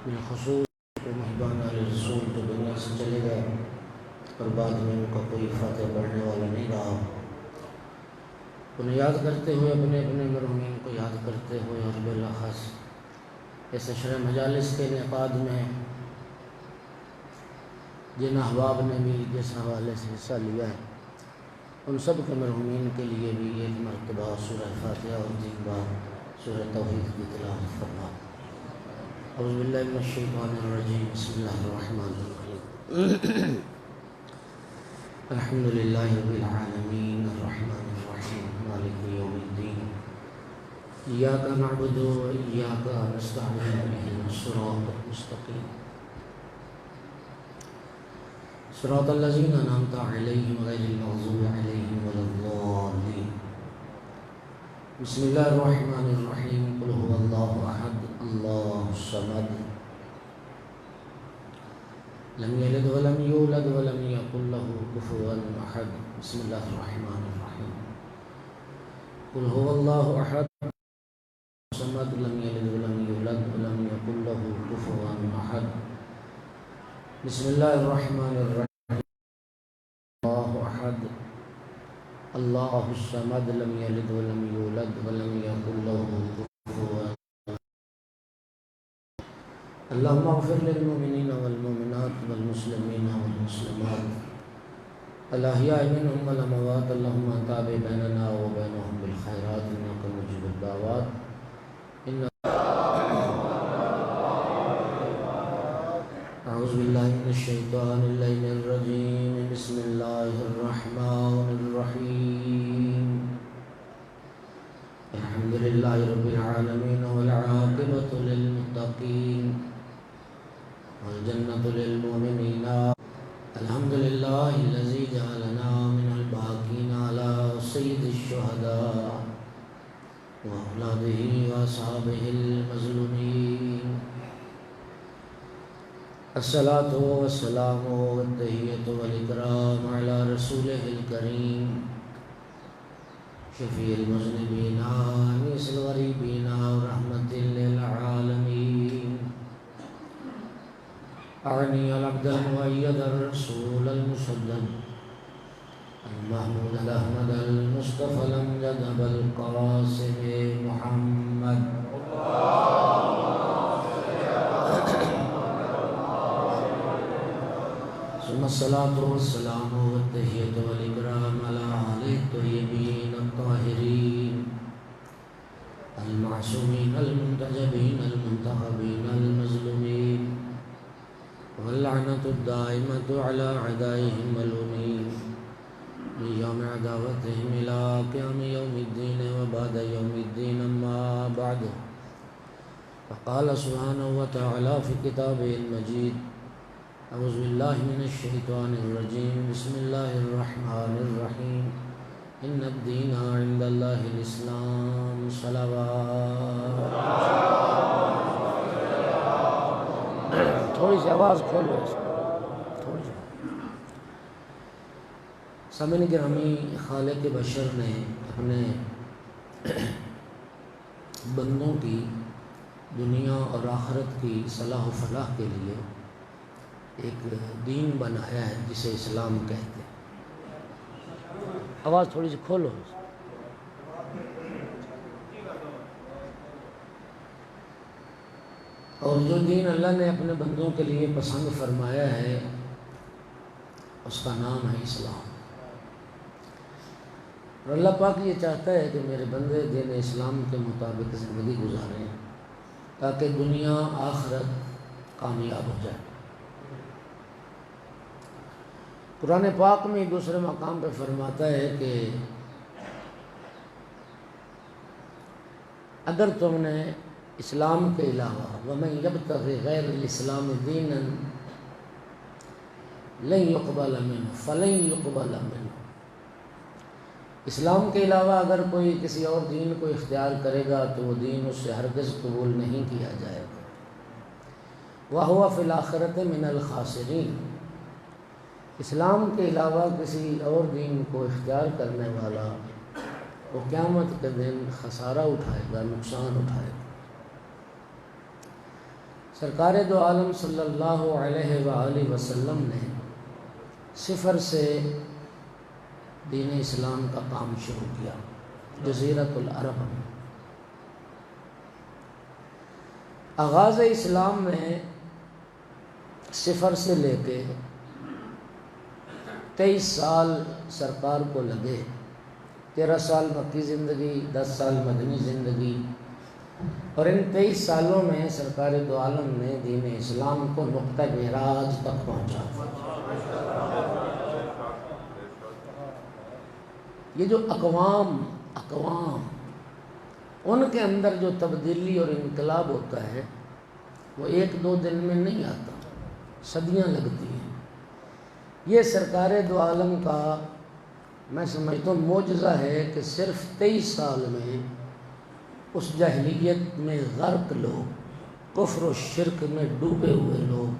بالخصوص محبان علیہ رسول تو دنیا سے چلے گئے اور بعد میں ان کا کوئی فاتح پڑھنے والا نہیں رہا۔ انہیں یاد کرتے ہوئے اپنے اپنے مرحومین کو یاد کرتے ہوئے اور بالاخص اس عشر مجالس کے انعقاد میں جن احباب نے بھی جس حوالے سے حصہ لیا ہے ان سب کے مرحومین کے لیے بھی ایک مرتبہ سورہ فاتحہ اور 3 بار سورہ توحید کی تلاوت فرما۔ اعوذ باللہ من الشیطان الرجیم، بسم اللہ الرحمن الرحیم۔ الحمد للہ رب العالمین الرحمن الرحیم مالک یوم الدین، ایاک نعبد و ایاک نستعین، اہدنا الصراط المستقیم، صراط الذین انعمت علیہم غیر المغضوب علیہم ولا الضالین۔ بسم اللہ الرحمن الرحیم، قل هو اللہ احد اللہ الصمد لم یلد ولم یولد ولم یکن له کفوا احد۔ بسم اللہ الرحمن الرحیم، قل هو اللہ احد الصمد لم یلد ولم یولد ولم یکن له کفوا احد۔ بسم اللہ الرحمن الرحیم، اللہ احد اللہ الصمد لم یلد ولم یولد ولم یکن له کفوا احد۔ اللہم اغفر للمؤمنین والمؤمنات والمسلمین والمسلمات الاحیاء منہم والاموات، اللہم تابع بیننا وبینہم بالخیرات انک مجیب الدعوات۔ اعوذ باللہ من الشیطان اللعین الرجیم، بسم اللہ الرحمن الرحیم۔ الحمد للہ رب العالمین والعاقبۃ للمتقین والجنة للمؤمنین۔ الحمد للہ الذی جعلنا من الباقین علی سید الشہداء واولادہ واصحابہ المظلومین۔ الصلاة والسلام والتحیۃ والاکرام علی رسولہ الکریم شفیع المذنبین انیس الغریبین ورحمۃ للعالمین۔ اعنی العبد المؤید الرسول المسدد المحمود الاحمد المصطفى الامجد ابا القاسم محمد۔ ثم الصلاة والسلام والتحیۃ والاکرام علی آلہ الطیبین الطاہرین المعصومین المنتجبین المنتخبین المظلومین، واللعنۃ الدائمۃ علی اعدائہم ملعونین من یوم عداوتہم الی قیام یوم الدین وبعد یوم الدین، اما بعد، فقال سبحانہ وتعالی فی کتابہ المجید، اعوذ باللہ من الشیطان الرجیم، بسم اللہ الرحمن الرحیم، ان الدین عند اللہ الاسلام۔ صلوات۔ تھوڑی سی آواز کھولو اس تھوڑی سی۔ سامعین گرامی، خالق بشر نے اپنے بندوں کی دنیا اور آخرت کی صلاح و فلاح کے لیے ایک دین بنایا ہے جسے اسلام کہتے ہیں۔ آواز تھوڑی سی کھولو۔ اور جو دین اللہ نے اپنے بندوں کے لیے پسند فرمایا ہے اس کا نام ہے اسلام۔ اور اللہ پاک یہ چاہتا ہے کہ میرے بندے دین اسلام کے مطابق زندگی گزاریں تاکہ دنیا آخرت کامیاب ہو جائے۔ قرآن پاک میں دوسرے مقام پہ فرماتا ہے کہ اگر تم نے اسلام کے علاوہ وَمَن يَبْتَغِ غَيْرَ الْإِسْلَامِ دِينًا لَن يُقْبَلَ مِنْهُ فَلَن يُقْبَلَ مِنْهُ، اسلام کے علاوہ اگر کوئی کسی اور دین کو اختیار کرے گا تو وہ دین اس سے ہرگز قبول نہیں کیا جائے گا۔ وَهُوَ فِي الْآخِرَةِ مِنَ الْخَاسِرِينَ، اسلام کے علاوہ کسی اور دین کو اختیار کرنے والا وہ قیامت کے دن خسارہ اٹھائے گا، نقصان اٹھائے گا۔ سرکار دو عالم صلی اللہ علیہ وآلہ وسلم نے صفر سے دین اسلام کا کام شروع کیا جزیرۃ العرب میں۔ آغاز اسلام میں صفر سے لے کے 23 سال سرکار کو لگے، 13 سال مکی زندگی، 10 سال مدنی زندگی، اور ان 23 سالوں میں سرکار دو عالم نے دین اسلام کو نقطہ معراج تک پہنچا۔ یہ جو اقوام ان کے اندر جو تبدیلی اور انقلاب ہوتا ہے وہ ایک دو دن میں نہیں آتا، صدیاں لگتی ہیں۔ یہ سرکار دو عالم کا میں سمجھتا ہوں معجزہ ہے کہ صرف 23 سال میں اس جاہلیت میں غرق لوگ، کفر و شرک میں ڈوبے ہوئے لوگ،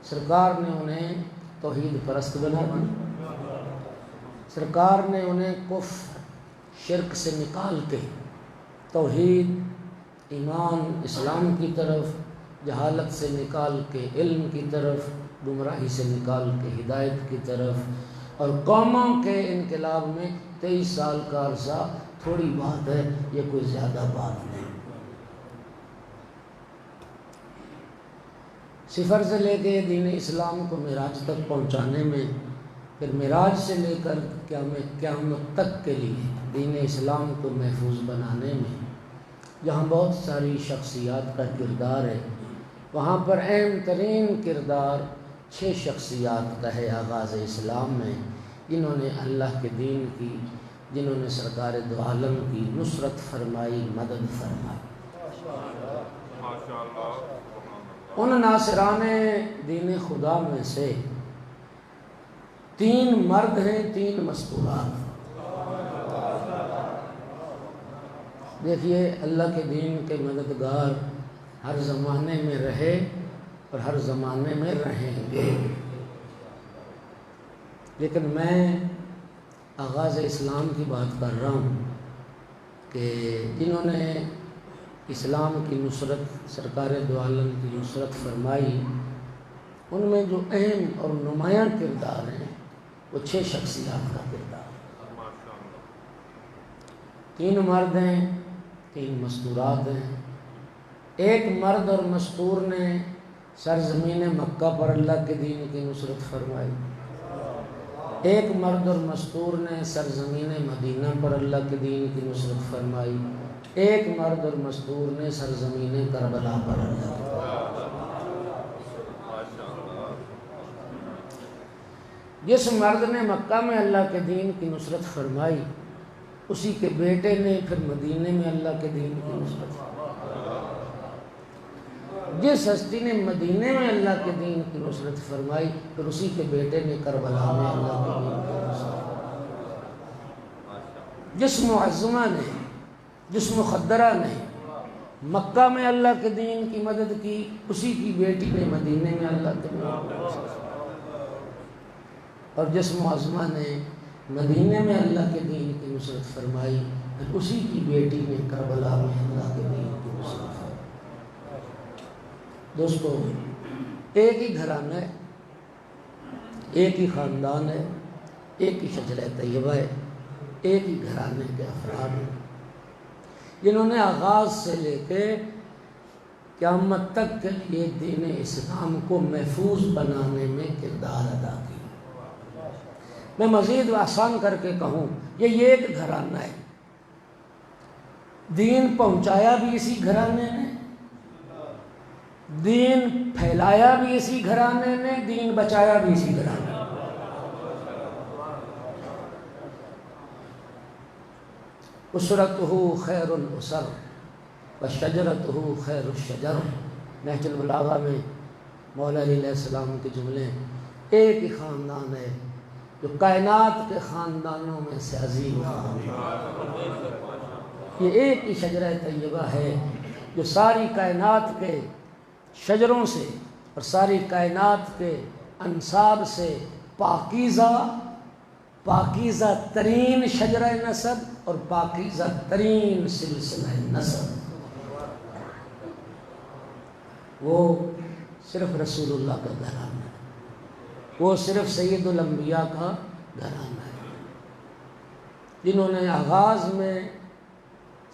سرکار نے انہیں توحید پرست بنا دیا۔ سرکار نے انہیں کفر شرک سے نکال کے توحید، ایمان، اسلام کی طرف، جہالت سے نکال کے علم کی طرف، گمراہی سے نکال کے ہدایت کی طرف، اور قوموں کے انقلاب میں 23 سال کا عرصہ تھوڑی بات ہے، یہ کوئی زیادہ بات نہیں۔ صفر سے لے کے دین اسلام کو معراج تک پہنچانے میں، پھر معراج سے لے کر قیامت تک کے لیے دین اسلام کو محفوظ بنانے میں جہاں بہت ساری شخصیات کا کردار ہے، وہاں پر اہم ترین کردار 6 شخصیات کا ہے آغاز اسلام میں، جنہوں نے اللہ کے دین کی، جنہوں نے سرکار دو عالم کی نصرت فرمائی، مدد فرمائی۔ ان ناصران دین خدا میں سے 3 مرد ہیں، 3 مستورات۔ دیکھیے اللہ کے دین کے مددگار ہر زمانے میں رہے اور ہر زمانے میں رہیں گے، لیکن میں آغاز اسلام کی بات کر رہا ہوں کہ جنہوں نے اسلام کی نصرت، سرکار دو عالم کی نصرت فرمائی، ان میں جو اہم اور نمایاں کردار ہیں وہ 6 شخصیات کا کردار۔ 3 مرد ہیں، 3 مستورات ہیں۔ ایک مرد اور مستور نے سرزمین مکہ پر اللہ کے دین کی نصرت فرمائی، ایک مرد اور مستور نے سرزمین مدینہ پر اللہ کے دین کی نصرت فرمائی، ایک مرد اور مستور نے سرزمین کربلا پر اللہ کی۔ جس مرد نے مکہ میں اللہ کے دین کی نصرت فرمائی، اسی کے بیٹے نے پھر مدینے میں اللہ کے دین کی نصرت فرمائی۔ جس ہستی نے مدینے میں اللہ کے دین کی نصرت فرمائی، پھر اسی کے بیٹے نے کربلا میں اللہ کے دین کی نصرت فرمائی۔ جس معظمہ نے، جس مخدرہ نے مکہ میں اللہ کے دین کی مدد کی، اسی کی بیٹی نے مدینے میں اللہ کے دین کی نصرت فرمائی۔ اور جس معظمہ نے مدینے میں اللہ کے دین کی نصرت فرمائی، پھر اسی کی بیٹی نے کربلا میں اللہ کے دین کی نصرت فرمائی۔ دوستو، ایک ہی گھرانہ ہے، ایک ہی خاندان ہے، ایک ہی شجرہ طیبہ ہے، ایک ہی گھرانے کے افراد ہیں، جنہوں نے آغاز سے لے کے قیامت تک کے لیے دین اسلام کو محفوظ بنانے میں کردار ادا کیا۔ میں مزید آسان کر کے کہوں، یہ ایک گھرانہ ہے، دین پہنچایا بھی اسی گھرانے نے، دین پھیلایا بھی اسی گھرانے نے، دین بچایا بھی اسی گھرانے نے۔ اسرتہ خیر الاسر وشجرتہ خیر الشجر، نہج البلاغہ میں مولا علی علیہ السلام کے جملے۔ ایک ہی خاندان ہے جو کائنات کے خاندانوں میں سے عظیم خاندان، یہ ایک ہی شجرہ طیبہ ہے جو ساری کائنات کے شجروں سے اور ساری کائنات کے انساب سے پاکیزہ ترین شجرہ نسب اور پاکیزہ ترین سلسلہ نسب۔ وہ صرف رسول اللہ کا گھرانہ ہے، وہ صرف سید الانبیاء کا گھرانہ ہے، جنہوں نے آغاز میں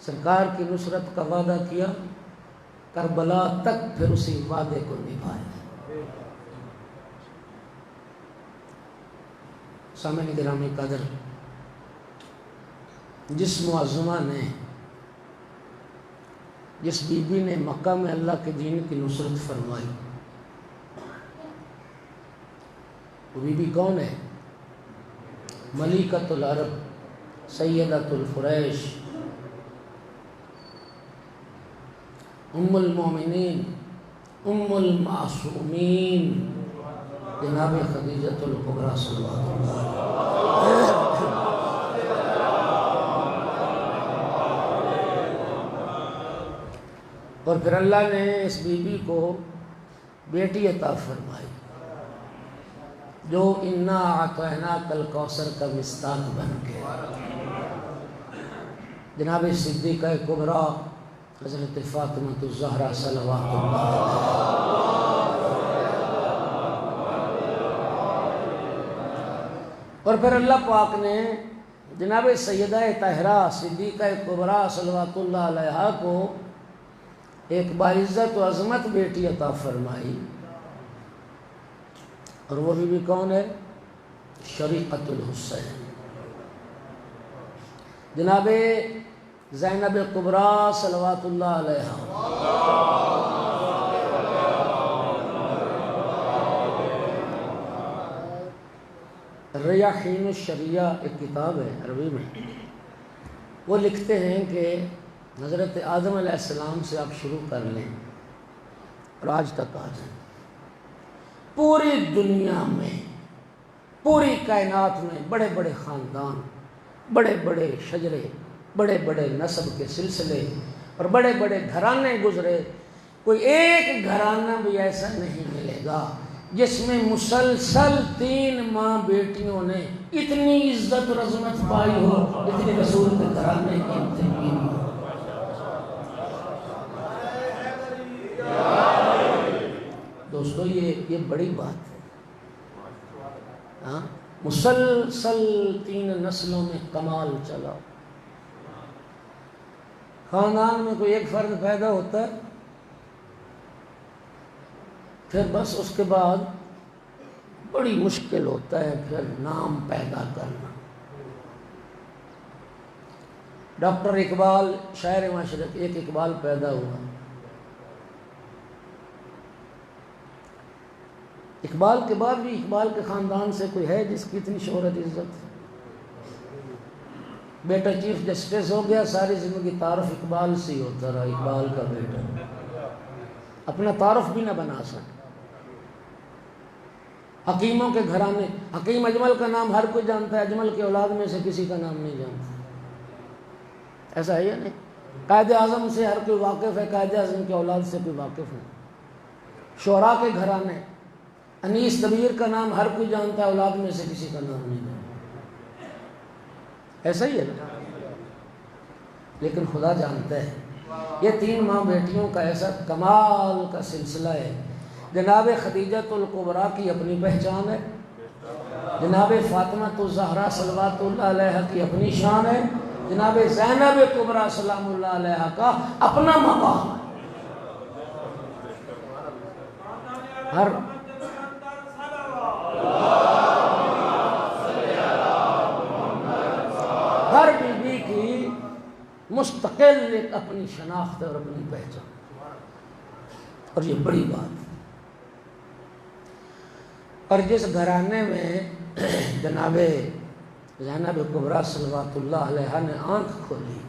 سرکار کی نصرت کا وعدہ کیا، کربلا تک پھر اسی وعدے کو نبھایا۔ سامعین گرامی قدر، جس معظمہ نے، جس بی بی نے مکہ میں اللہ کے دین کی نصرت فرمائی، وہ بی بی کون ہے؟ ملکۃ العرب، سیدۃ القریش، ام المومنین، ام المعصومین، جناب خدیجۃ الکبریٰ صلی اللہ علیہ وسلم۔ اور پھر اللہ نے اس بی بی کو بیٹی عطا فرمائی، جو انا اعطیناک الکوثر کا مصداق بن کے جناب صدیقہ کبریٰ حضرت فاطمہ الزہرا صلوات اللہ علیہا۔ اور پھر اللہ پاک نے جناب سیدہ طاہرہ صدیقہ کبریٰ صلوات اللہ علیہا کو ایک باعزت و عظمت بیٹی عطا فرمائی، اور وہ بھی کون ہے؟ شریقۃ الحسین، جناب زینب کبریٰ صلوات اللہ علیہا۔ ریاحین الشریعہ ایک کتاب ہے عربی میں، وہ لکھتے ہیں کہ حضرت آدم علیہ السلام سے آپ شروع کر لیں اور آج تک آ جائیں، پوری دنیا میں، پوری کائنات میں بڑے بڑے خاندان، بڑے بڑے شجرے، بڑے بڑے نسب کے سلسلے اور بڑے بڑے گھرانے گزرے، کوئی ایک گھرانہ بھی ایسا نہیں ملے گا جس میں مسلسل 3 ماں بیٹیوں نے اتنی عزت اور عظمت پائی ہو، اتنی رسول کے گھرانے کی تکمیل ہو۔ دوستو یہ بڑی بات ہے، ہاں، مسلسل 3 نسلوں میں کمال چلا۔ خاندان میں کوئی ایک فرد پیدا ہوتا ہے، پھر بس اس کے بعد بڑی مشکل ہوتا ہے پھر نام پیدا کرنا۔ ڈاکٹر اقبال شاعر معاشرت، ایک اقبال پیدا ہوا، اقبال کے بعد بھی اقبال کے خاندان سے کوئی ہے جس کی اتنی شہرت عزت؟ بیٹا چیف جسٹس ہو گیا، ساری زندگی تعارف اقبال سے ہی ہوتا رہا، اقبال کا بیٹا، اپنا تعارف بھی نہ بنا سکا۔ حکیموں کے گھرانے، حکیم اجمل کا نام ہر کوئی جانتا ہے، اجمل کے اولاد میں سے کسی کا نام نہیں جانتا، ایسا ہے یا نہیں؟ قائد اعظم سے ہر کوئی واقف ہے، قائد اعظم کے اولاد سے کوئی واقف ہے۔ شعراء کے گھرانے، انیس دبیر کا نام ہر کوئی جانتا ہے، اولاد میں سے کسی کا نام نہیں جانتا، ایسا ہی ہے نا؟ لیکن خدا جانتا ہے یہ 3 ماں بیٹیوں کا ایسا کمال کا سلسلہ ہے۔ جناب خدیجۃ الکبریٰ کی اپنی پہچان ہے، جناب فاطمہ الزہرا صلوات اللہ علیہا کی اپنی شان ہے، جناب زینب کبریٰ سلام اللہ علیہا کا اپنا مقام ہے۔ ہر بی بی کی مستقل ایک اپنی شناخت اور اپنی پہچان، اور یہ بڑی بات ہے۔ اور جس گھرانے میں جناب زینب کبریٰ صلوات اللہ علیہا نے آنکھ کھولی،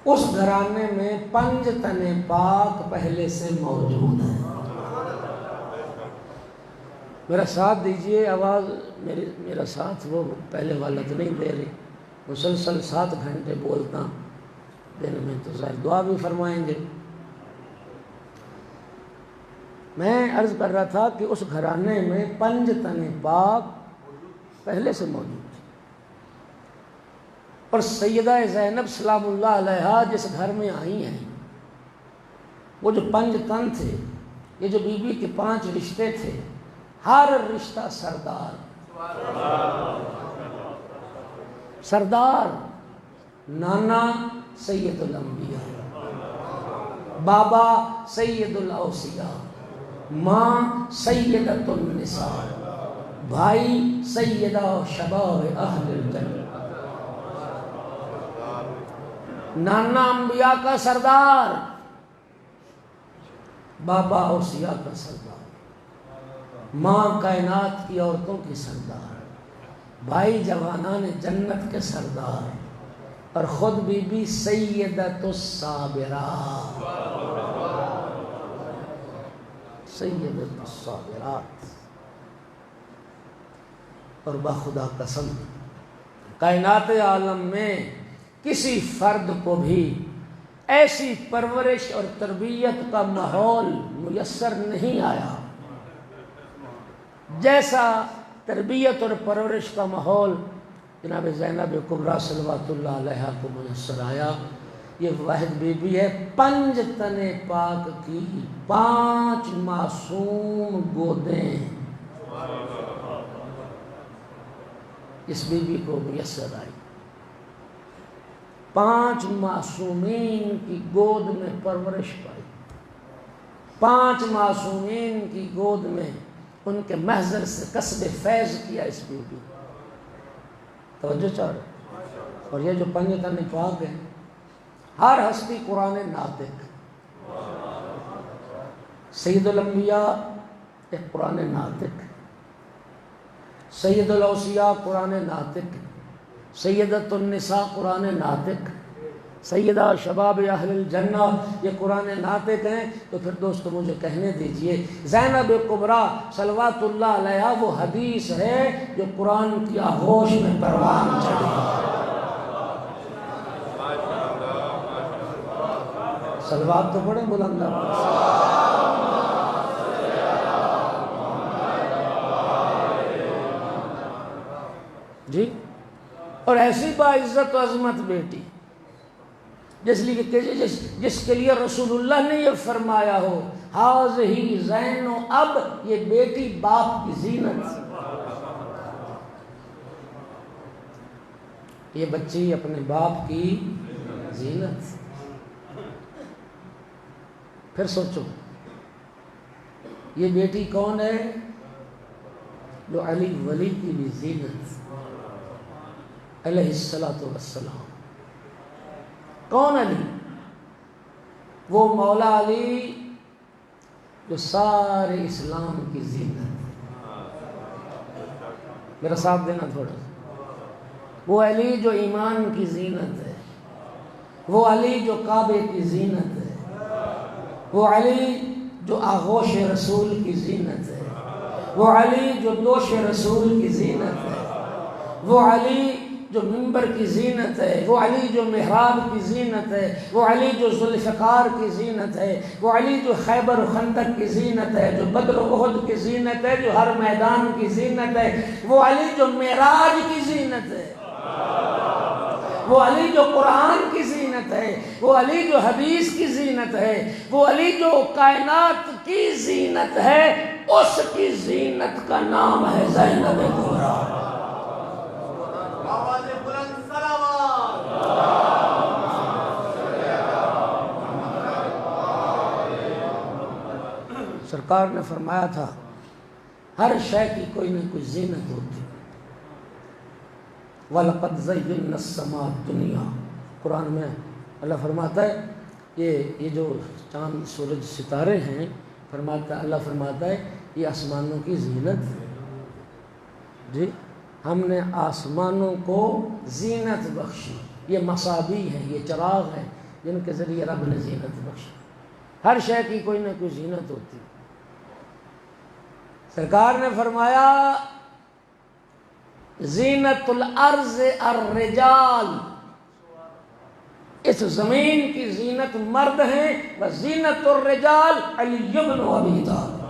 اس گھرانے میں 5 تن پاک پہلے سے موجود ہیں۔ میرا ساتھ دیجئے، آواز میرا ساتھ وہ پہلے والا تو نہیں دے رہی، مسلسل 7 گھنٹے بولتا دن میں، تو ظاہر دعا بھی فرمائیں گے۔ میں عرض کر رہا تھا کہ اس گھرانے میں 5 تن پاک پہلے سے موجود تھے، اور سیدہ زینب سلام اللہ علیہا جس گھر میں آئی ہیں، وہ جو 5 تن تھے، یہ جو بی بی کے 5 رشتے تھے، ہر رشتہ سردار، سردار، نانا سید الانبیاء، بابا سید الاوصیاء، ماں سیدۃ النساء، بھائی سیدہ شباب اہل الجنہ۔ نانا انبیاء کا سردار، بابا اوصیاء کا سردار، ماں کائنات کی عورتوں کی سردار، بھائی جوانان جنت کے سردار، اور خود بی بی سیدۃ الصابرات، سیدۃ الصابرات۔ اور بخدا قسم، کائنات عالم میں کسی فرد کو بھی ایسی پرورش اور تربیت کا ماحول میسر نہیں آیا جیسا تربیت اور پرورش کا ماحول جناب زینب کبریٰ صلوات اللہ علیہا کو میسر آیا۔ یہ واحد بی بی ہے 5 تن پاک کی 5 معصوم گودیں اس بی بی کو میسر آئی۔ 5 معصومین کی گود میں پرورش پائی، 5 معصومین کی گود میں ان کے محضر سے کسب فیض کیا اس بی بی۔ توجہ چاہ رہے؟ اور یہ جو 5 تن پاک ہیں، ہر ہستی قرآن ناطق، سید الانبیاء ایک قرآن ناطق، سید الاوصیاء قرآن ناطق، سیدۃ النساء قرآن ناطق، سیدہ شباب اہل الجنہ یہ قرآن ناطق ہیں۔ تو پھر دوستو مجھے کہنے دیجئے، زینب کبریٰ صلوات اللہ علیہا وہ حدیث ہے جو قرآن کی آغوش میں پروان چڑھی۔ صلوات تو پڑھیں بلند جی۔ اور ایسی باعزت و عظمت بیٹی جس کے لیے رسول اللہ نے یہ فرمایا ہو، ہاذہی زین اب، یہ بیٹی باپ کی زینت، یہ بچی اپنے باپ کی زینت۔ پھر سوچو یہ بیٹی کون ہے؟ جو علی ولی کی بھی زینت علیہ السلام۔ کون علی؟ وہ مولا علی جو سارے اسلام کی زینت، میرا ساتھ دینا تھوڑا سا، وہ علی جو ایمان کی زینت ہے، وہ علی جو کعبے کی زینت ہے، وہ علی جو آغوش رسول کی زینت ہے، وہ علی جو دوش رسول کی زینت ہے، وہ علی جو منبر کی زینت ہے، وہ علی جو محراب کی زینت ہے، وہ علی جو ذوالفقار کی زینت ہے، وہ علی جو خیبر و خندق کی زینت ہے، جو بدر و احد کی زینت ہے، جو ہر میدان کی زینت ہے، وہ علی جو معراج کی زینت ہے، وہ علی جو قرآن کی زینت ہے، وہ علی جو حدیث کی زینت ہے، وہ علی جو کائنات کی زینت ہے، اس کی زینت کا نام ہے زینب کبریٰ۔ سرکار نے فرمایا تھا ہر شے کی کوئی نہ کوئی زینت ہوتی۔ وَلَقَدْ زَيَّنَّا السَّمَاءَ الدُّنْيَا، قرآن میں اللہ فرماتا ہے یہ جو چاند سورج ستارے ہیں، اللہ فرماتا ہے یہ آسمانوں کی زینت ہے۔ جی ہم نے آسمانوں کو زینت بخشی، یہ مصابیح ہیں، یہ چراغ ہیں جن کے ذریعے رب نے زینت بخشی۔ ہر شے کی کوئی نہ کوئی زینت ہوتی۔ سرکار نے فرمایا زینت الارض الرجال، اس زمین کی زینت مرد ہیں، وزینت الرجال علی بن ابی طالب۔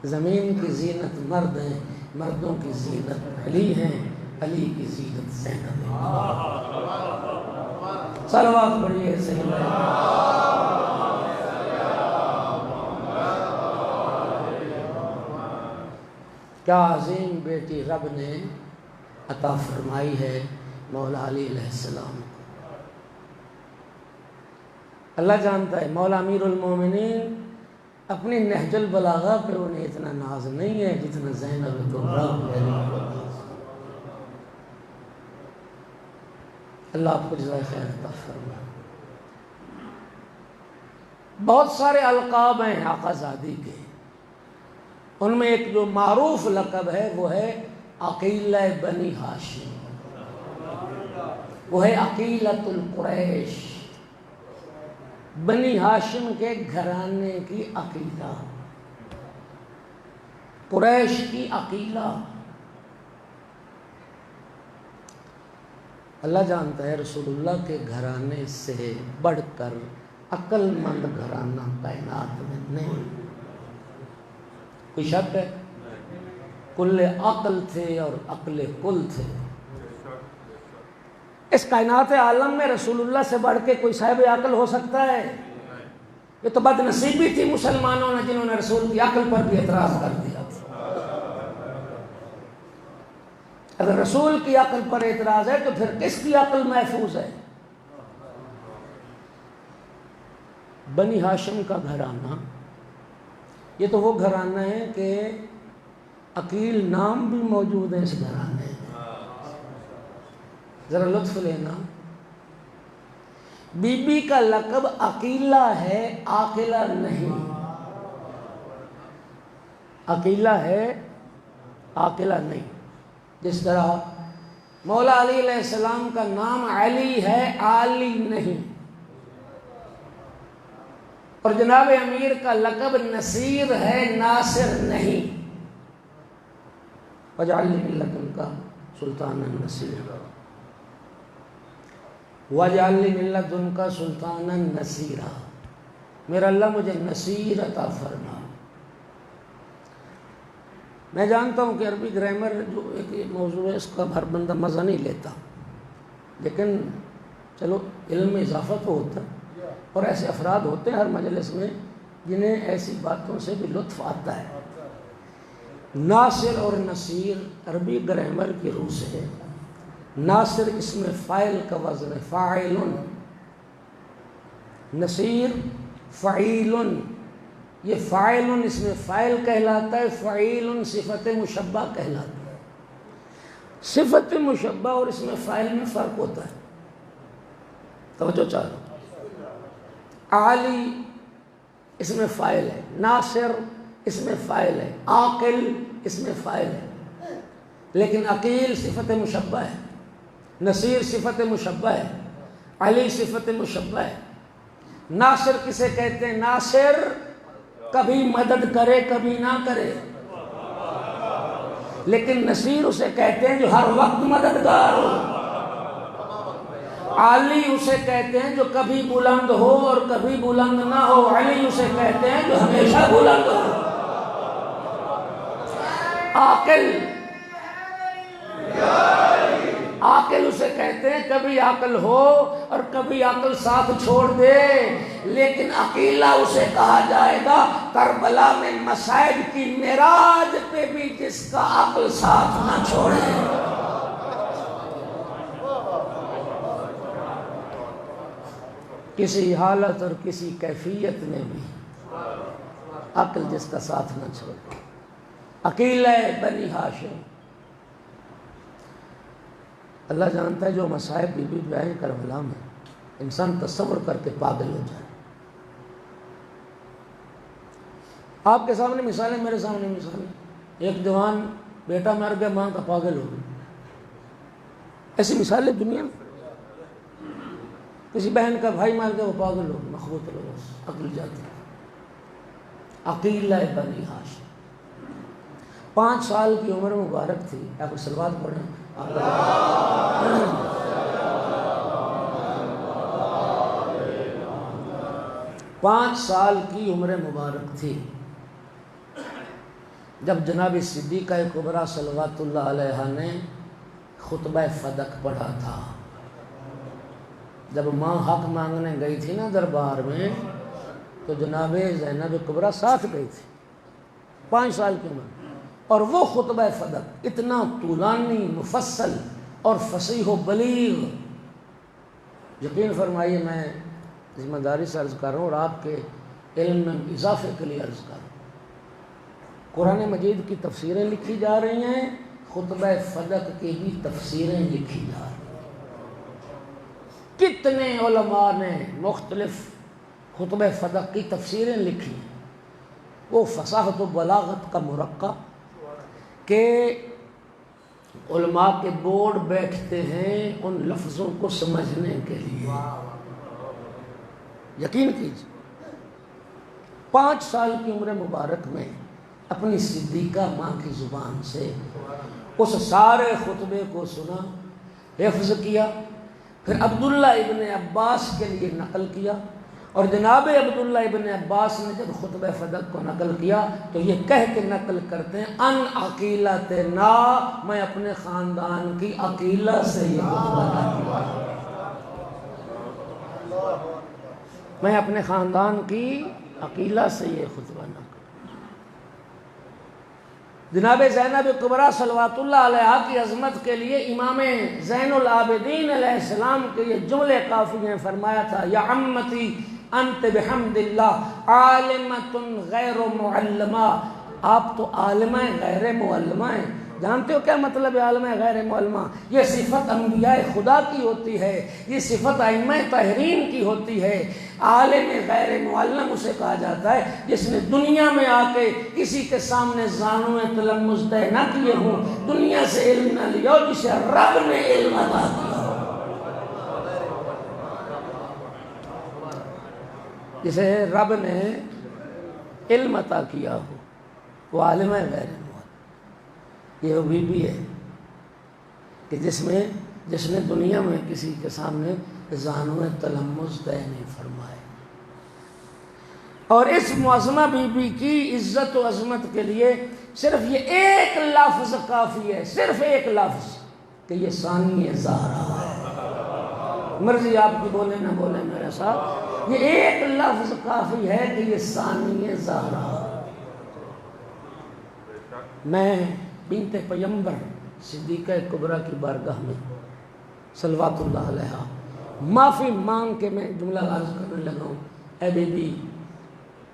زمین کی زینت مرد ہیں، مردوں کی زینت علی ہیں، علی کی زینت زینب ہے۔ صلوات پڑھیے سیدنا کیا عظیم بیٹی رب نے عطا فرمائی ہے مولا علی علیہ السلام کو۔ اللہ جانتا ہے مولا امیر المومنین اپنی نہج البلاغہ پہ انہیں اتنا ناز نہیں ہے جتنا زینب کبریٰ پہ علی کو ناز۔ اللہ آپ کو جزائے خیر عطا فرمائے۔ بہت سارے القاب ہیں آقا زادی کے، ان میں ایک جو معروف لقب ہے وہ ہے عقیلہ بنی ہاشم، وہ ہے عقیلۃ القریش، بنی ہاشم کے گھرانے کی عقیلہ، قریش کی عقیلہ۔ اللہ جانتا ہے رسول اللہ کے گھرانے سے بڑھ کر عقل مند گھرانہ کائنات میں نہیں، کوئی شک ہے؟ کل عقل تھے اور عقل کل تھے۔ اس کائنات عالم میں رسول اللہ سے بڑھ کے کوئی صاحب عقل ہو سکتا ہے؟ یہ تو بد نصیبی تھی مسلمانوں نے جنہوں نے رسول کی عقل پر بھی اعتراض کر دیا تھا۔ اگر رسول کی عقل پر اعتراض ہے تو پھر کس کی عقل محفوظ ہے؟ بنی ہاشم کا گھرانہ، یہ تو وہ گھرانہ ہے کہ عقیل نام بھی موجود ہے اس گھرانے میں۔ ذرا لطف لینا، بی بی کا لقب عقیلہ ہے، عاقلہ نہیں۔ عقیلہ ہے، عاقلہ نہیں۔ جس طرح مولا علی علیہ السلام کا نام علی ہے، عالی نہیں۔ اور جناب امیر کا لقب نصیر ہے، ناصر نہیں۔ وَاجْعَلْ لِي مِن لَّدُنْكَ سُلْطَانًا نَصِيرًا، وَاجْعَلْ لِي مِن لَّدُنْكَ سُلْطَانًا نَصِيرًا، میرا اللہ مجھے نصیر عطا فرما۔ میں جانتا ہوں کہ عربی گرامر جو ایک موضوع ہے اس کا ہر بندہ مزہ نہیں لیتا، لیکن چلو علم میں اضافہ تو ہوتا ہے، اور ایسے افراد ہوتے ہیں ہر مجلس میں جنہیں ایسی باتوں سے بھی لطف آتا ہے۔ ناصر اور نصیر عربی گرامر کی روح سے ہے۔ ناصر اسم فاعل کا وزن ہے، فاعل۔ نصیر فعیل، یہ فاعل اسم فاعل کہلاتا ہے، فعیل صفت مشبہ کہلاتا ہے۔ صفت مشبہ اور اسم فاعل میں فرق ہوتا ہے، توجہ چاہو۔ عالی اسم فاعل ہے، ناصر اسم فاعل ہے، عاقل اسم فاعل ہے، لیکن عقیل صفت مشبہ ہے، نصیر صفت مشبہ ہے، علی صفت مشبہ ہے۔ ناصر کسے کہتے ہیں؟ ناصر کبھی مدد کرے کبھی نہ کرے، لیکن نصیر اسے کہتے ہیں جو ہر وقت مددگار ہو۔ علی اسے کہتے ہیں جو کبھی بلند ہو اور کبھی بلند نہ ہو، علی اسے کہتے ہیں جو ہمیشہ بلند ہو۔ عاقل اسے کہتے ہیں کبھی عقل ہو اور کبھی عقل ساتھ چھوڑ دے، لیکن عقیلہ اسے کہا جائے گا کربلا میں مصائب کی معراج پہ بھی جس کا عقل ساتھ نہ چھوڑے۔ کسی حالت اور کسی کیفیت میں بھی عقل جس کا ساتھ نہ چھوڑے۔ عقیلہ بنی ہاشم، اللہ جانتا ہے جو مصائب بی بی پہ آئے کربلا میں انسان تصور کر کے پاگل ہو جائے۔ آپ کے سامنے مثالیں، میرے سامنے مثالیں، ایک جوان بیٹا مر گیا، ماں کا پاگل ہو گئی، ایسی مثالیں دنیا میں۔ کسی بہن کا بھائی مر گیا، وہ پاگل ہو گئی، مخبوط ہو گئی، عقل جاتی ہے۔ عقیلہ بنی ہاشم، 5 سال کی عمر مبارک تھی، آپ کو صلوات پڑھیں۔ 5 سال کی عمر مبارک تھی جب جناب صدیقہ کبریٰ صلوات اللہ علیہا نے خطبہ فدق پڑھا تھا۔ جب ماں حق مانگنے گئی تھی نا دربار میں تو جناب زینب کبریٰ ساتھ گئی تھی 5 سال کی عمر، اور وہ خطبہ فدق اتنا طولانی، مفصل اور فصیح و بلیغ، یقین فرمائیے میں ذمہ داری سے عرض کر رہا ہوں اور آپ کے علم میں اضافے کے لیے عرض کر رہا ہوں، قرآن مجید کی تفسیریں لکھی جا رہی ہیں، خطبہ فدق کی بھی تفسیریں لکھی جا رہی ہیں۔ کتنے علماء نے مختلف خطبہ فدق کی تفسیریں لکھی ہیں۔ وہ فصاحت و بلاغت کا مرقع کہ علماء کے بورڈ بیٹھتے ہیں ان لفظوں کو سمجھنے کے لیے، یقین کیجیے 5 سال کی عمر مبارک میں اپنی صدیقہ ماں کی زبان سے اس سارے خطبے کو سنا، حفظ کیا، پھر عبداللہ ابن عباس کے لیے نقل کیا، اور جناب عبداللہ ابن عباس نے جب خطبہ فدق کو نقل کیا تو یہ کہہ کے نقل کرتے ہیں ان عقیلتنا، میں اپنے خاندان کی عقیلہ سے یہ خطبہ نقل کیا، میں اپنے خاندان کی عقیلہ سے یہ خطبہ نقل۔ جناب زینب کبریٰ صلوات اللہ علیہا کی عظمت کے لیے امام زین العابدین علیہ السلام کے یہ جملے کافی ہیں، فرمایا تھا یا عمتی انت بحمد اللہ عالمۃ غیر معلمہ، آپ تو عالمہ غیر معلمہ ہیں۔ جانتے ہو کیا مطلب ہے عالمہ غیر معلمہ؟ یہ صفت انبیاء خدا کی ہوتی ہے، یہ صفت ائمہ طاہرین کی ہوتی ہے۔ عالم غیر معلم اسے کہا جاتا ہے جس نے دنیا میں آ کے کسی کے سامنے زانو تلمذ طے نہ کیے ہوں، دنیا سے علم نہ لیا ہو، جسے رب نے علم عطا کیا ہو، جسے رب نے علم عطا کیا ہو، وہ عالم غیر معلم۔ یہ وہ بی ہے کہ جس نے دنیا میں کسی کے سامنے زانو تلمذ طے نہیں فرمائے، اور اس معظمہ بی بی کی عزت و عظمت کے لیے صرف یہ ایک لفظ کافی ہے، صرف ایک لفظ کہ یہ ثانی زہرا ہے۔ مرضی آپ کی بولے نہ بولے میرے ساتھ، یہ ایک لفظ کافی ہے کہ یہ ثانی زہرا۔ میں بنت پیمبر صدیقہ کبریٰ کی بارگاہ میں صلوات اللہ علیہا معافی مانگ کے میں جملہ عرض کرنے لگا ہوں، اے بی بی،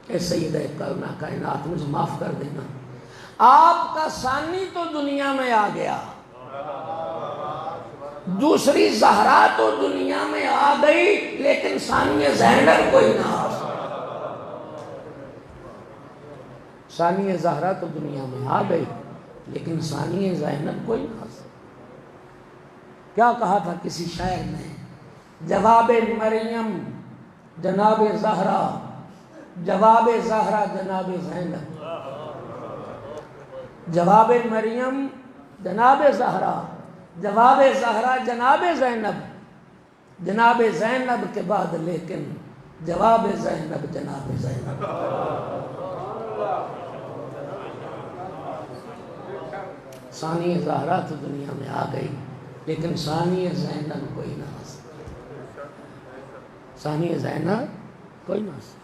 اے سیدہ کائنات، مجھے معاف کر دینا، آپ کا ثانی تو دنیا میں آ گیا، دوسری زہرا تو دنیا میں آ گئی، لیکن ثانی زینب کوئی نہ آ سکا۔ ثانی زہرا تو دنیا میں آ گئی لیکن ثانی زینب کوئی نہ آ سکا۔ کیا کہا تھا کسی شاعر نے؟ جواب مریم جناب زہرا، جواب زہرا جناب زینب، جواب مریم جناب زہرا، جواب زہرا جناب زینب، جناب زینب کے بعد لیکن جواب زینب جناب زینب۔ ثانی زہرا تو دنیا میں آ گئی لیکن ثانی زینب کوئی نہ آ سکتا، ثانی زینب کوئی نہ آ سکتا۔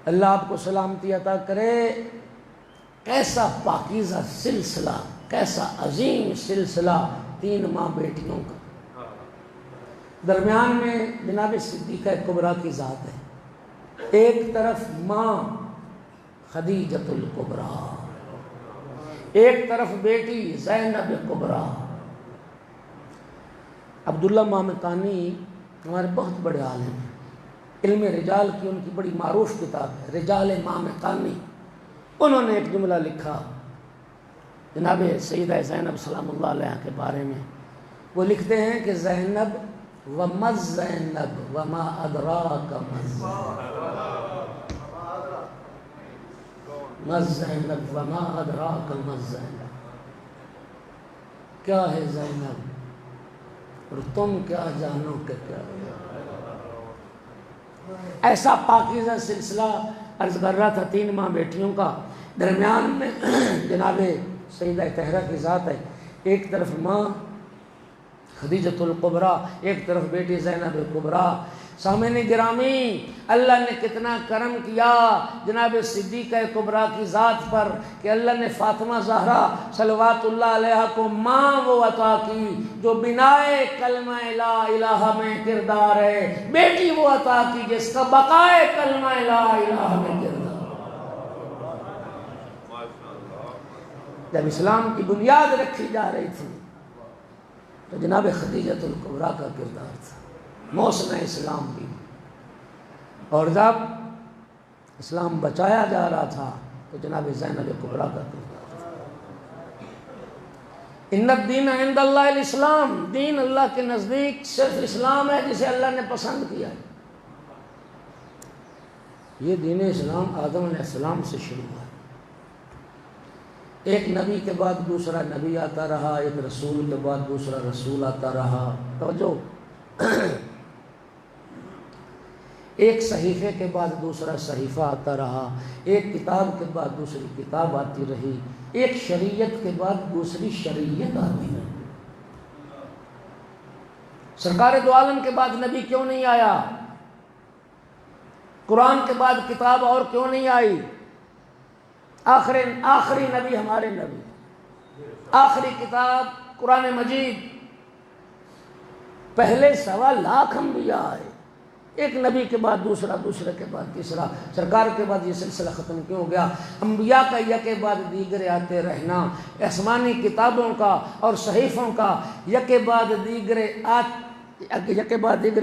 اللہ آپ کو سلامتی عطا کرے۔ کیسا پاکیزہ سلسلہ، کیسا عظیم سلسلہ 3 ماں بیٹیوں کا، درمیان میں جناب صدیقہ کبریٰ کی ذات ہے، ایک طرف ماں خدیجۃ الکبریٰ، ایک طرف بیٹی زینب کبریٰ۔ عبداللہ مامقانی ہمارے بہت بڑے عالم ہیں، علم رجال کی ان کی بڑی معروف کتاب ہے رجال مامقانی۔ انہوں نے ایک جملہ لکھا جناب سیدہ زینب سلام اللہ علیہ کے بارے میں، وہ لکھتے ہیں کہ زینب ومز زینب وما ادراک مز زینب وما ادراک مز زینب، کیا ہے زینب اور تم کیا جانو کہ کیا ہے۔ ایسا پاکیزہ سلسلہ عرض کر رہا تھا 3 ماں بیٹیوں کا، درمیان میں جناب سیدہ طاہرہ کی ذات ہے، ایک طرف ماں خدیجۃ الکبریٰ، ایک طرف بیٹی زینب کبریٰ۔ سامعین گرامی، اللہ نے کتنا کرم کیا جناب صدیقہ کبریٰ کی ذات پر کہ اللہ نے فاطمہ زہرا صلوات اللہ علیہ کو ماں وہ عطا کی جو بنائے کلمہ لا الہ میں کردار ہے، بیٹی وہ عطا کی جس کا بقائے کلمہ لا الہ میں کردار۔ جب اسلام کی بنیاد رکھی جا رہی تھی تو جناب خدیجۃ الکبریٰ کا کردار تھا، محسن اسلام بھی، اور جب اسلام بچایا جا رہا تھا تو جناب زینب کبریٰ کا کردار تھا۔ ان الدین عند اللہ الاسلام، دین اللہ کے نزدیک صرف اسلام ہے جسے اللہ نے پسند کیا ہے۔ یہ دین اسلام آدم علیہ السلام سے شروع ہوا ہے، ایک نبی کے بعد دوسرا نبی آتا رہا، ایک رسول کے بعد دوسرا رسول آتا رہا، توجہ، ایک صحیفے کے بعد دوسرا صحیفہ آتا رہا، ایک کتاب کے بعد دوسری کتاب آتی رہی، ایک شریعت کے بعد دوسری شریعت آتی رہی۔ سرکار دو عالم کے بعد نبی کیوں نہیں آیا؟ قرآن کے بعد کتاب اور کیوں نہیں آئی؟ آخری نبی ہمارے نبی، آخری کتاب قرآن مجید، پہلے 1.25 لاکھ انبیاء آئے، ایک نبی کے بعد دوسرا، دوسرے کے بعد تیسرا، سرکار کے بعد یہ سلسلہ ختم کیوں ہو گیا؟ انبیاء کا یکے بعد دیگر آتے رہنا، آسمانی کتابوں کا اور صحیفوں کا یکے بعد دیگر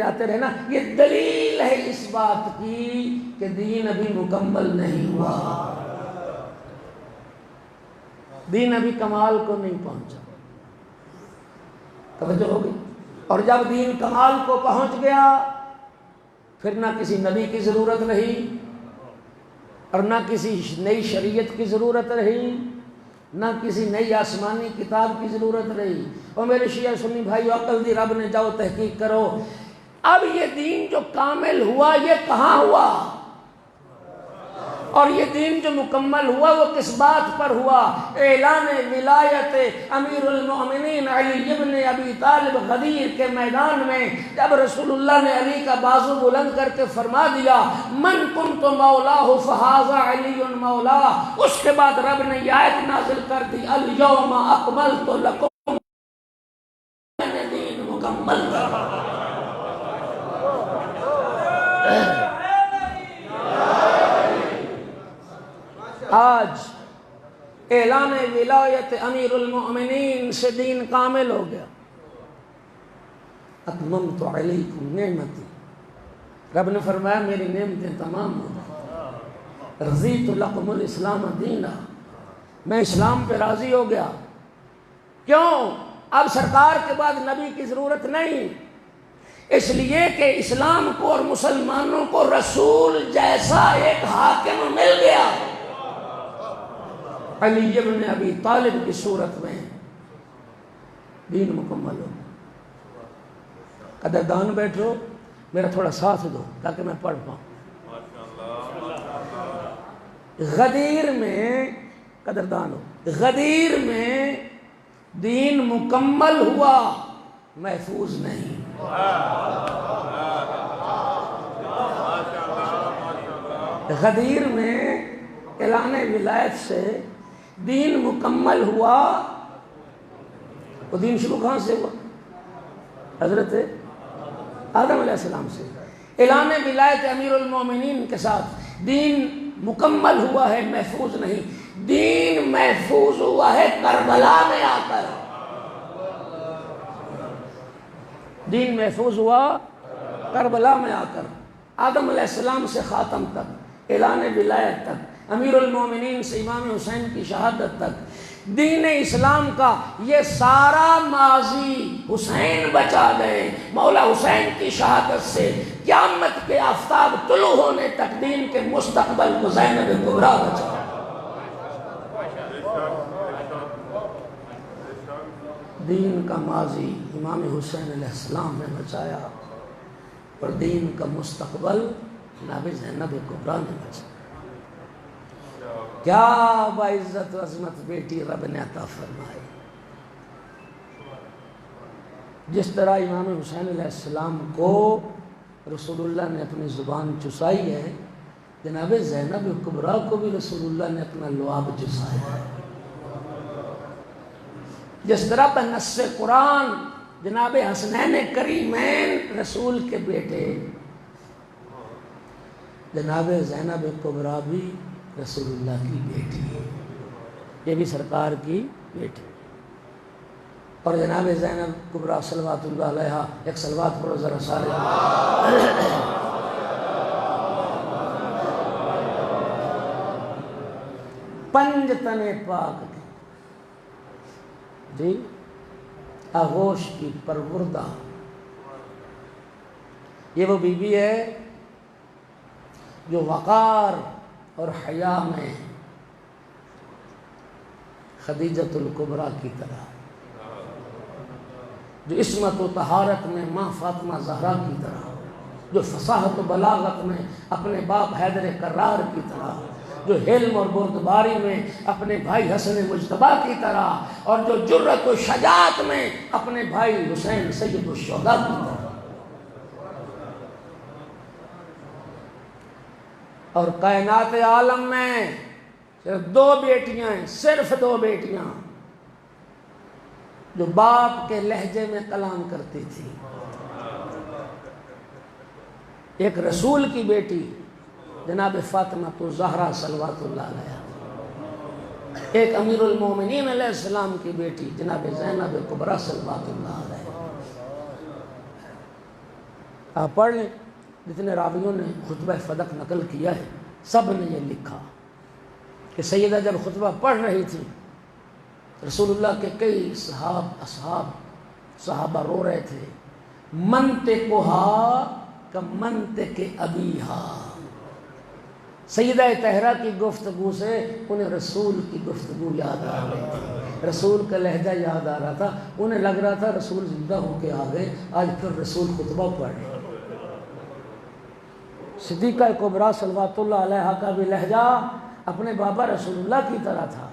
آتے رہنا، یہ دلیل ہے اس بات کی کہ دین ابھی مکمل نہیں ہوا، دین ابھی کمال کو نہیں پہنچا۔ توجہ ہو گئی؟ اور جب دین کمال کو پہنچ گیا پھر نہ کسی نبی کی ضرورت رہی اور نہ کسی نئی شریعت کی ضرورت رہی، نہ کسی نئی آسمانی کتاب کی ضرورت رہی۔ اور میرے شیعہ سنی بھائیو، عقل دی رب نے جاؤ تحقیق کرو، اب یہ دین جو کامل ہوا یہ کہاں ہوا؟ اور یہ دین جو مکمل ہوا وہ کس بات پر ہوا؟ اعلان ولایت امیر المؤمنین علی ابن ابی طالب غدیر کے میدان میں جب رسول اللہ نے علی کا بازو بلند کر کے فرما دیا من کنت مولاہ فہذا علی مولا، اس کے بعد رب نے یہ آیت نازل کر دی الیوم اکملت لکم، میں نے دین مکمل کر دیا۔ آج اعلان ولایت امیر المؤمنین سے دین کامل ہو گیا۔ اتممت علیکم نعمتی، رب نے فرمایا میری نعمتیں تمام ہو گئی، رضیت لکم الاسلام دینا، میں اسلام پہ راضی ہو گیا۔ کیوں؟ اب سرکار کے بعد نبی کی ضرورت نہیں، اس لیے کہ اسلام کو اور مسلمانوں کو رسول جیسا ایک حاکم مل گیا، علی ابن ابی طالب کی صورت میں دین مکمل ہو۔ قدردان بیٹھو، میرا تھوڑا ساتھ دو تاکہ میں پڑھ پاؤں۔ غدیر میں، قدردان ہو، غدیر میں دین مکمل ہوا، محفوظ نہیں۔ غدیر میں اعلان ولایت سے دین مکمل ہوا، وہ دین شروع کہاں سے ہوا؟ حضرت آدم علیہ السلام سے۔ اعلان ولایت امیر المومنین کے ساتھ دین مکمل ہوا ہے، محفوظ نہیں۔ دین محفوظ ہوا ہے کربلا میں آ کر، دین محفوظ ہوا کربلا میں آ کر، آدم علیہ السلام سے خاتم تک، اعلان ولایت تک، امیر المومنین سے امام حسین کی شہادت تک، دین اسلام کا یہ سارا ماضی حسین بچا گئے۔ مولا حسین کی شہادت سے قیامت کے آفتاب طلوع ہونے تک دین کے مستقبل کو زینب کبریٰ بچا۔ دین کا ماضی امام حسین علیہ السلام نے بچایا اور دین کا مستقبل جناب زینب کبریٰ نے بچایا۔ کیا باعزت و عظمت بیٹی رب نے عطا فرمائی، جس طرح امام حسین علیہ السلام کو رسول اللہ نے اپنی زبان چسائی ہے، جناب زینب کبریٰ کو بھی رسول اللہ نے اپنا لعاب چسایا ہے۔ جس طرح بنص قرآن جناب حسنین کریمین رسول کے بیٹے، جناب زینب کبریٰ بھی رسول اللہ کی بیٹی ہے، یہ بھی سرکار کی بیٹی۔ اور جناب زینب کبریٰ صلوات اللہ علیہا، ایک صلوات پڑھو ذرا سارے۔ پنج تن پاک کی جی آغوش کی پروردہ، یہ وہ بی بی ہے جو وقار اور حیا میں خدیجۃ الکبریٰ کی طرح، جو عصمت و طہارت میں ماں فاطمہ زہرا کی طرح، جو فصاحت و بلاغت میں اپنے باپ حیدر کرار کی طرح، جو حلم اور بردباری میں اپنے بھائی حسن مجتبیٰ کی طرح، اور جو جرأت و شجاعت میں اپنے بھائی حسین سید الشہداء کی طرح۔ اور کائنات عالم میں صرف دو بیٹیاں ہیں، صرف دو بیٹیاں جو باپ کے لہجے میں کلام کرتی تھی، ایک رسول کی بیٹی جناب فاطمہ الزہرا صلوات اللہ علیہا، ایک امیر المومنین علیہ السلام کی بیٹی جناب زینب کبریٰ صلوات اللہ علیہا۔ آپ پڑھ لیں، جتنے راویوں نے خطبہ فدق نقل کیا ہے سب نے یہ لکھا کہ سیدہ جب خطبہ پڑھ رہی تھی، رسول اللہ کے کئی صحابہ رو رہے تھے، منطقہا کمنطق ابیہا، سیدہ طاہرہ کی گفتگو سے انہیں رسول کی گفتگو یاد آ رہی تھی، رسول کا لہجہ یاد آ رہا تھا، انہیں لگ رہا تھا رسول زندہ ہو کے آ گئے، آج پھر رسول خطبہ پڑھ رہے۔ صدیقہ کبریٰ صلوات اللہ علیہا کا بھی لہجہ اپنے بابا رسول اللہ کی طرح تھا،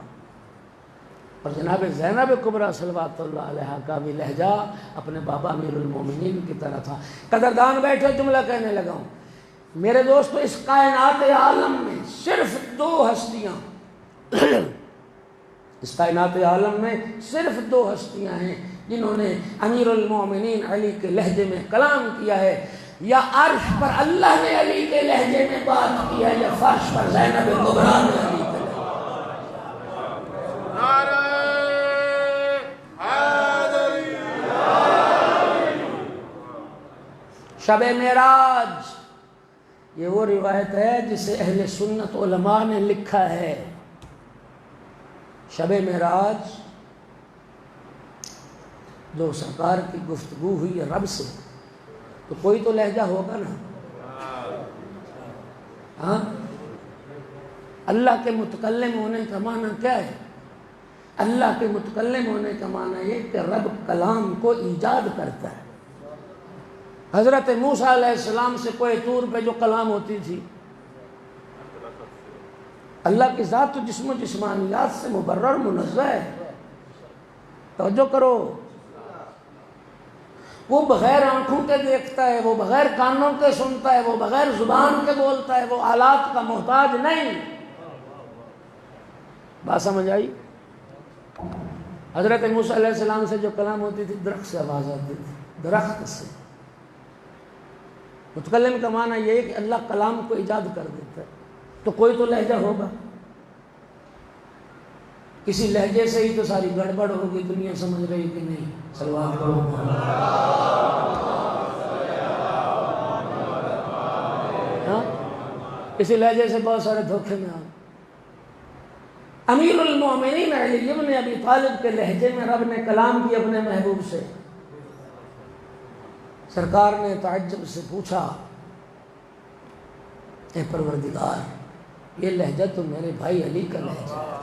اور جناب زینب کبریٰ صلوات اللہ علیہا کا بھی لہجہ اپنے بابا امیر المومنین کی طرح تھا۔ قدردان بیٹھے، جملہ کہنے لگا ہوں، میرے دوستو، اس کائنات عالم میں صرف دو ہستیاں اس کائنات عالم میں صرف دو ہستیاں ہیں جنہوں نے امیر المومنین علی کے لہجے میں کلام کیا ہے، یا عرش پر اللہ نے علی کے لہجے میں بات کی ہے، یا فرش پر زینب کبریٰ نے علی کے لہجے۔ شب معراج یہ وہ روایت ہے جسے اہل سنت علماء نے لکھا ہے۔ شب معراج جو سرکار کی گفتگو ہوئی ہے رب سے، تو کوئی تو لہجہ ہوگا نا، ہاں؟ اللہ کے متکلم ہونے کا معنی کیا ہے؟ اللہ کے متکلم ہونے کا معنی یہ کہ رب کلام کو ایجاد کرتا ہے۔ حضرت موسیٰ علیہ السلام سے کوہ طور پہ جو کلام ہوتی تھی، اللہ کی ذات تو جسم و جسمانیات سے مبرر منزہ ہے، توجہ کرو، وہ بغیر آنکھوں کے دیکھتا ہے، وہ بغیر کانوں کے سنتا ہے، وہ بغیر زبان کے بولتا ہے، وہ آلات کا محتاج نہیں۔ بات سمجھ آئی؟ حضرت موسیٰ علیہ السلام سے جو کلام ہوتی تھی درخت سے آواز آتی تھی، درخت سے۔ متکلم کا معنی یہ ہے کہ اللہ کلام کو ایجاد کر دیتا ہے، تو کوئی تو لہجہ ہوگا، کسی لہجے سے ہی تو ساری گڑبڑ ہوگی، دنیا سمجھ رہی کہ نہیں؟ صلوات پڑھو۔ ہاں، اسی لہجے سے بہت سارے دھوکے میں آ گئے۔ امیر المومنین علی ابن ابی طالب کے لہجے میں رب نے کلام کی اپنے محبوب سے۔ سرکار نے تعجب سے پوچھا، اے پروردگار، یہ لہجہ تو میرے بھائی علی کا لہجہ ہے۔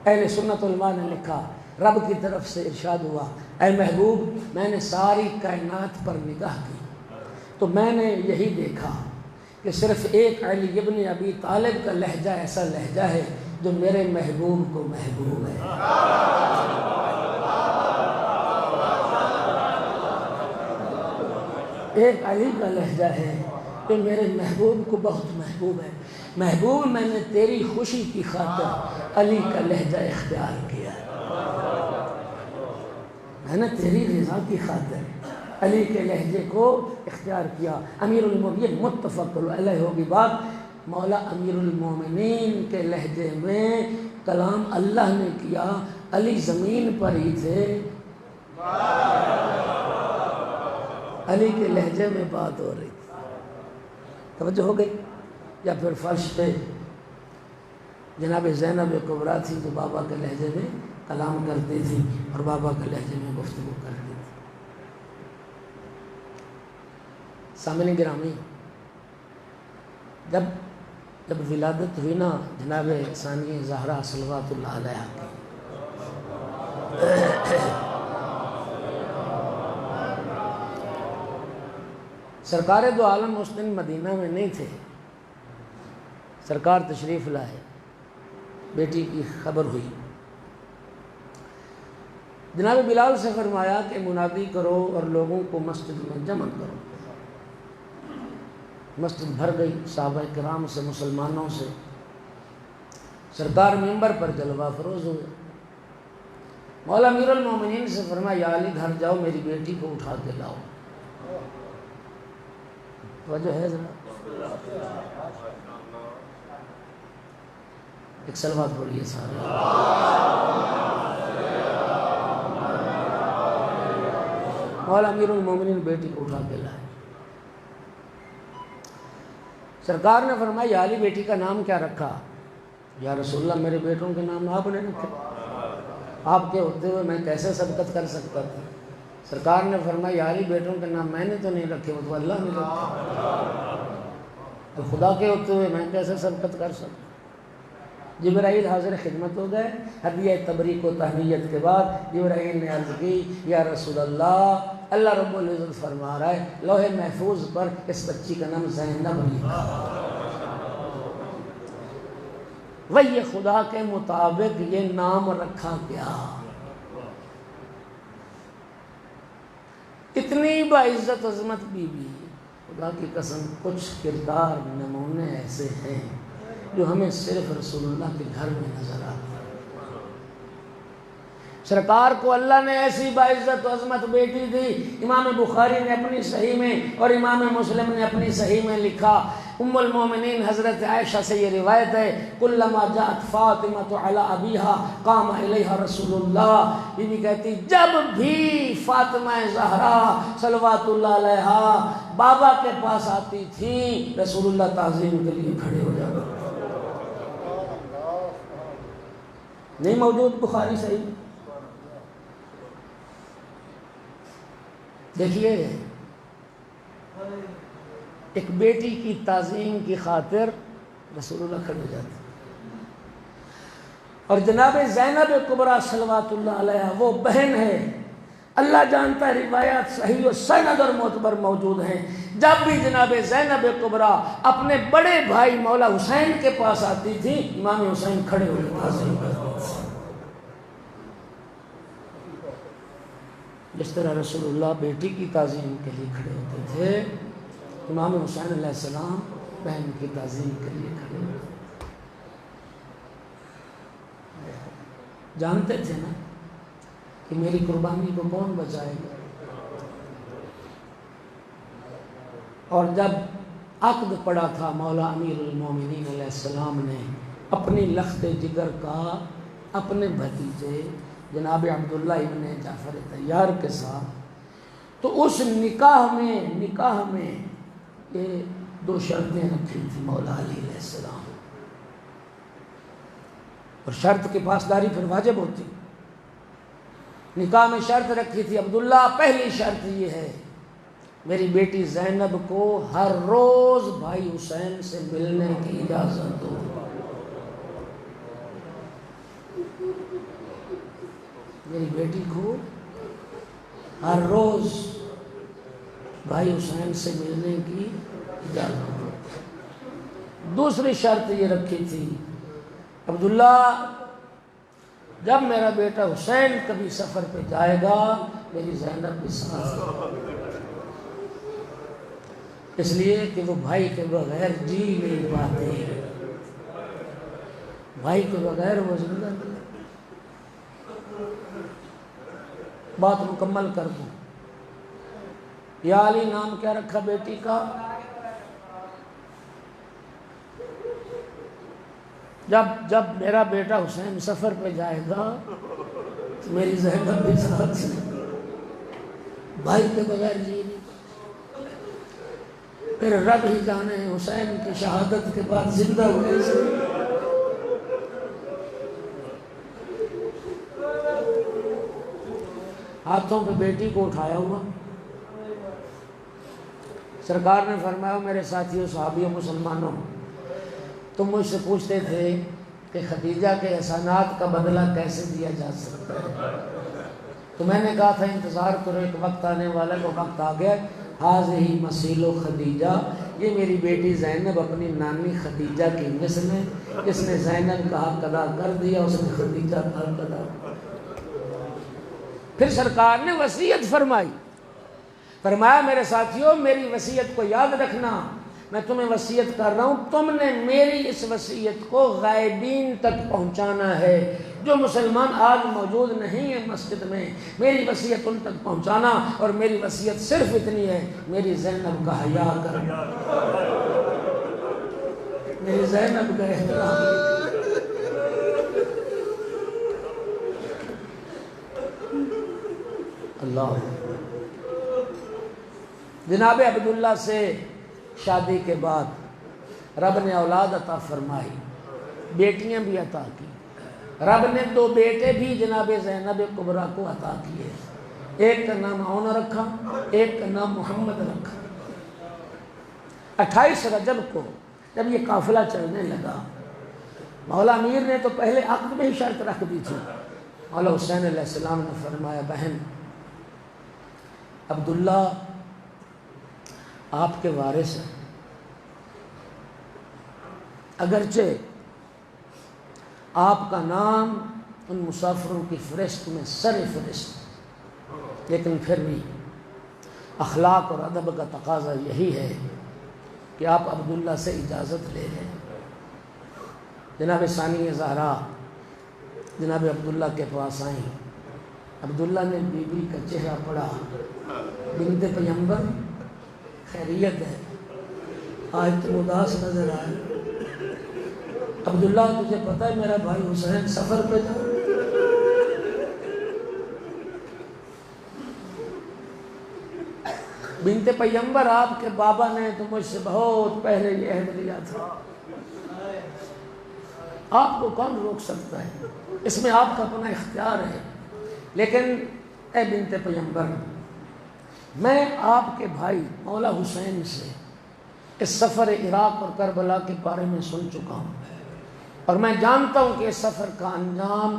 اہل سنت علماء نے لکھا، رب کی طرف سے ارشاد ہوا، اے محبوب، میں نے ساری کائنات پر نگاہ کی تو میں نے یہی دیکھا کہ صرف ایک علی ابن ابی طالب کا لہجہ ایسا لہجہ ہے جو میرے محبوب کو محبوب ہے۔ ایک علی کا لہجہ ہے جو میرے محبوب کو بہت محبوب ہے. محبوب میں نے تیری خوشی کی خاطر علی کا لہجہ اختیار کیا. میں نے تیری رضا کی خاطر علی کے لہجے کو اختیار کیا. امیر المومنین متفق علیہ ہوگی بات. مولا امیر المومنین کے لہجے میں کلام اللہ نے کیا. علی زمین پر ہی تھے, علی کے لہجے میں بات ہو رہی تھی. توجہ ہو گئی؟ یا پھر فرش پہ جناب زینب کبریٰ تھی تو بابا کے لہجے میں کلام کرتی تھی اور بابا کے لہجے میں گفتگو کرتی تھی. سامعین گرامی, جب ولادت ہوئی نا جناب ثانیہ زہرا صلوات اللہ علیہا کی, سرکار دو عالم اس دن مدینہ میں نہیں تھے. سرکار تشریف لائے, بیٹی کی خبر ہوئی. جناب بلال سے فرمایا کہ منادی کرو اور لوگوں کو مسجد میں جمع کرو. مسجد بھر گئی صحابہ کرام سے, مسلمانوں سے. سرکار منبر پر جلوہ فروز ہوئے. مولا امیر المومنین سے فرمایا یا علی گھر جاؤ, میری بیٹی کو اٹھا کے لاؤ. وجہ ہے ذرا ایک صلوات پڑھیے سارے. مولا امیر المومنین بیٹی کو اٹھا کے لائے. سرکار نے فرمایا یا علی بیٹی کا نام کیا رکھا؟ یا رسول اللہ میرے بیٹوں کے نام آپ نے رکھے, آپ کے ہوتے ہوئے میں کیسے سبقت کر سکتا تھا؟ سرکار نے فرمایا یا علی بیٹوں کے نام میں نے تو نہیں رکھے, وہ تو اللہ نے رکھے. خدا کے ہوتے ہوئے میں کیسے سبقت کر سکتا؟ جبرائیل حاضر خدمت ہو گئے. ہدیہ تبریک و تہنیت کے بعد جبرائیل نے عرض کی یا رسول اللہ, اللہ رب العزت فرما رہا ہے لوح محفوظ پر اس بچی کا نام زینب لکھا. وہی خدا کے مطابق یہ نام رکھا گیا. اتنی باعزت عظمت بی بی, خدا کی قسم کچھ کردار نمونے ایسے ہیں جو ہمیں صرف رسول اللہ کے گھر میں نظر آتے ہیں. سرکار کو اللہ نے ایسی باعزت و عظمت بیٹی دی. امام بخاری نے اپنی صحیح میں اور امام مسلم نے اپنی صحیح میں لکھا. ام المومنین حضرت عائشہ سے یہ روایت ہے کلما جاءت فاطمہ علی ابیہا قام الیہا رسول اللہ. بی بی کہتی جب بھی فاطمہ زہرا صلوات اللہ علیہا بابا کے پاس آتی تھی رسول اللہ تعظیم کے لیے کھڑے ہو جاتے. نہیں موجود بخاری صحیح. دیکھیے ایک بیٹی کی تعظیم کی خاطر رسول اللہ کھڑے ہو جاتے. اور جناب زینب کبریٰ صلوات اللہ علیہا وہ بہن ہے, اللہ جانتا ہے روایات صحیح و سند اور معتبر موجود ہیں. جب بھی جناب زینب کبریٰ اپنے بڑے بھائی مولا حسین کے پاس آتی تھی امام حسین کھڑے ہوئے تعظیم کرتے تھے. جس طرح رسول اللہ بیٹی کی تعظیم کے لیے کھڑے ہوتے تھے, امام حسین علیہ السلام بہن کی تعظیم کے لیے کھڑے ہوتے تھے. جانتے تھے نا کہ میری قربانی کو کون بچائے گا. اور جب عقد پڑا تھا مولا امیر المومنین علیہ السلام نے اپنی لخت جگر کا اپنے بھتیجے جناب عبداللہ ابن جعفر طیار کے ساتھ, تو اس نکاح میں یہ دو شرطیں رکھی تھی مولا علی علیہ السلام. اور شرط کی پاسداری پھر واجب ہوتی. نکاح میں شرط رکھی تھی عبداللہ پہلی شرط یہ ہے میری بیٹی زینب کو ہر روز بھائی حسین سے ملنے کی اجازت دو. میری بیٹی کو ہر روز بھائی حسین سے ملنے کی اجازت دو. دوسری شرط یہ رکھی تھی عبداللہ جب میرا بیٹا حسین کبھی سفر پہ جائے گا میری زینب کے ساتھ. اس لیے کہ وہ بھائی کے بغیر جی نہیں پاتے، بھائی کے بغیر وہ زندہ نہیں۔ بات مکمل کر دوں، یا علی نام کیا رکھا بیٹی کا؟ جب میرا بیٹا حسین سفر پہ جائے گا تو میری زینب بھی ساتھ سے، بھائی کے بغیر جی نہیں پاتے۔ پھر رب ہی جانے حسین کی شہادت کے بعد زندہ ہوئے سے ہاتھوں پہ بیٹی کو اٹھایا ہوا۔ سرکار نے فرمایا میرے ساتھیوں صحابیوں مسلمانوں، تم مجھ سے پوچھتے تھے کہ خدیجہ کے احسانات کا بدلہ کیسے دیا جا سکتا ہے، تو میں نے کہا تھا انتظار کرو، ایک وقت آنے والا، وہ وقت آ گیا۔ ہی مسیل و خدیجہ، یہ میری بیٹی زینب اپنی نانی خدیجہ کی مثل ہے، اس نے زینب کا حق ادا کر دیا، اس نے خدیجہ کا حق ادا کر دیا۔ پھر سرکار نے وصیت فرمایا میرے ساتھیوں میری وصیت کو یاد رکھنا، میں تمہیں وصیت کر رہا ہوں، تم نے میری اس وصیت کو غائبین تک پہنچانا ہے، جو مسلمان آج موجود نہیں ہیں مسجد میں، میری وصیت ان تک پہنچانا، اور میری وصیت صرف اتنی ہے، میری زینب کا حیا کرنا، میری زینب کا احترام۔ اللہ جناب عبداللہ سے شادی کے بعد رب نے اولاد عطا فرمائی، بیٹیاں بھی عطا کی۔ رب نے 2 بیٹے بھی جناب زینب کبریٰ کو عطا کیے، ایک کا نام عون رکھا، ایک کا نام محمد رکھا۔ 28 رجب کو جب یہ قافلہ چلنے لگا، مولا امیر نے تو پہلے عقد میں ہی شرط رکھ دی تھی۔ مولا حسین علیہ السلام نے فرمایا بہن عبداللہ آپ کے وارث ہیں، اگرچہ آپ کا نام ان مسافروں کی فہرست میں سر فہرست، لیکن پھر بھی اخلاق اور ادب کا تقاضا یہی ہے کہ آپ عبداللہ سے اجازت لے لیں۔ جناب ثانیہ زہرا جناب عبداللہ کے پاس آئیں، عبداللہ نے بی بی کا چہرہ پڑھا، بنت پیغمبر خیریت ہے، آج تم اداس نظر آئے۔ عبداللہ تجھے پتہ ہے میرا بھائی حسین سفر پہ تھا؟ بنت پیغمبر آپ کے بابا نے تو مجھ سے بہت پہلے یہ عہد لیا تھا، آپ کو کون روک سکتا ہے، اس میں آپ کا اپنا اختیار ہے، لیکن اے بنت پیغمبر میں آپ کے بھائی مولا حسین سے اس سفر عراق اور کربلا کے بارے میں سن چکا ہوں، اور میں جانتا ہوں کہ اس سفر کا انجام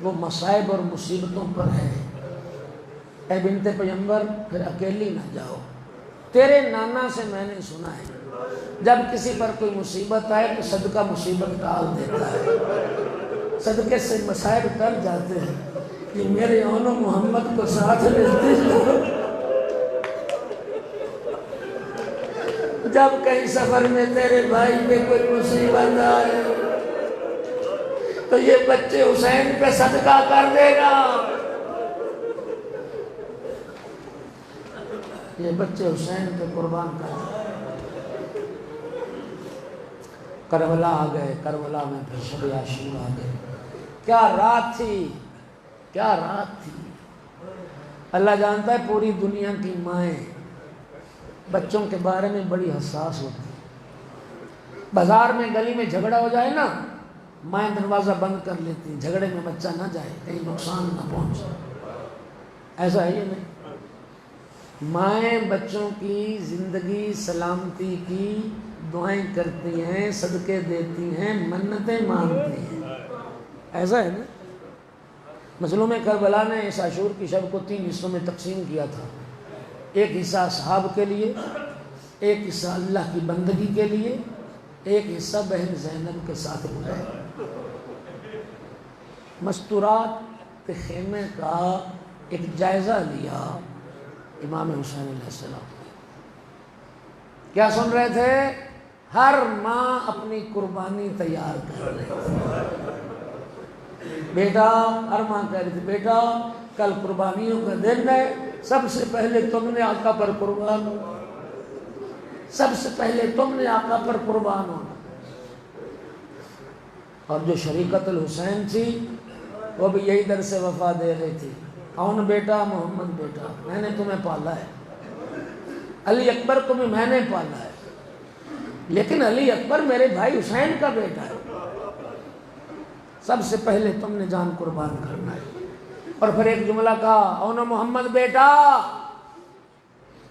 وہ مصائب اور مصیبتوں پر ہے۔ اے بنت پیغمبر پھر اکیلی نہ جاؤ، تیرے نانا سے میں نے سنا ہے جب کسی پر کوئی مصیبت آئے تو صدقہ مصیبت ٹال دیتا ہے، صدقے سے مصائب ٹل جاتے ہیں، کہ میرے اون و محمد کو ساتھ لیتے جاؤ، جب کہیں سفر میں تیرے بھائی پہ کوئی مصیبت آئے تو یہ بچے حسین پہ صدقہ کر دے گا، یہ بچے حسین پہ قربان کر دے گا۔ کربلا آ گئے، کربلا میں پھر شب عاشورا آ گئے، کیا رات تھی، کیا رات تھی۔ اللہ جانتا ہے پوری دنیا کی مائیں بچوں کے بارے میں بڑی حساس ہوتی ہیں، بازار میں گلی میں جھگڑا ہو جائے نا، مائیں دروازہ بند کر لیتی ہیں، جھگڑے میں بچہ نہ جائے، کہیں نقصان نہ پہنچے، ایسا ہے یہ نہیں، مائیں بچوں کی زندگی سلامتی کی دعائیں کرتی ہیں، صدقے دیتی ہیں، منتیں مانگتی ہیں، ایسا ہے نا۔ مظلوم کربلا نے اس عاشور کی شب کو 3 حصوں میں تقسیم کیا تھا، ایک حصہ اصحاب کے لیے، ایک حصہ اللہ کی بندگی کے لیے، ایک حصہ بہن زینب کے ساتھ گزارا۔ مستورات خیمے کا ایک جائزہ لیا امام حسین علیہ السلام، کیا سن رہے تھے؟ ہر ماں اپنی قربانی تیار کر رہی تھی۔ بیٹا، ہر ماں کہہ رہی تھی بیٹا کل قربانیوں کا دن ہے، سب سے پہلے تم نے آقا پر قربان ہونا، سب سے پہلے تم نے آقا پر قربان ہونا۔ اور جو شریکت الحسین تھی وہ بھی یہی در سے وفا دے رہی تھی، اون بیٹا محمد بیٹا میں نے تمہیں پالا ہے، علی اکبر کو بھی میں نے پالا ہے، لیکن علی اکبر میرے بھائی حسین کا بیٹا ہے، سب سے پہلے تم نے جان قربان کرنا ہے۔ اور پھر ایک جملہ کہا، اون محمد بیٹا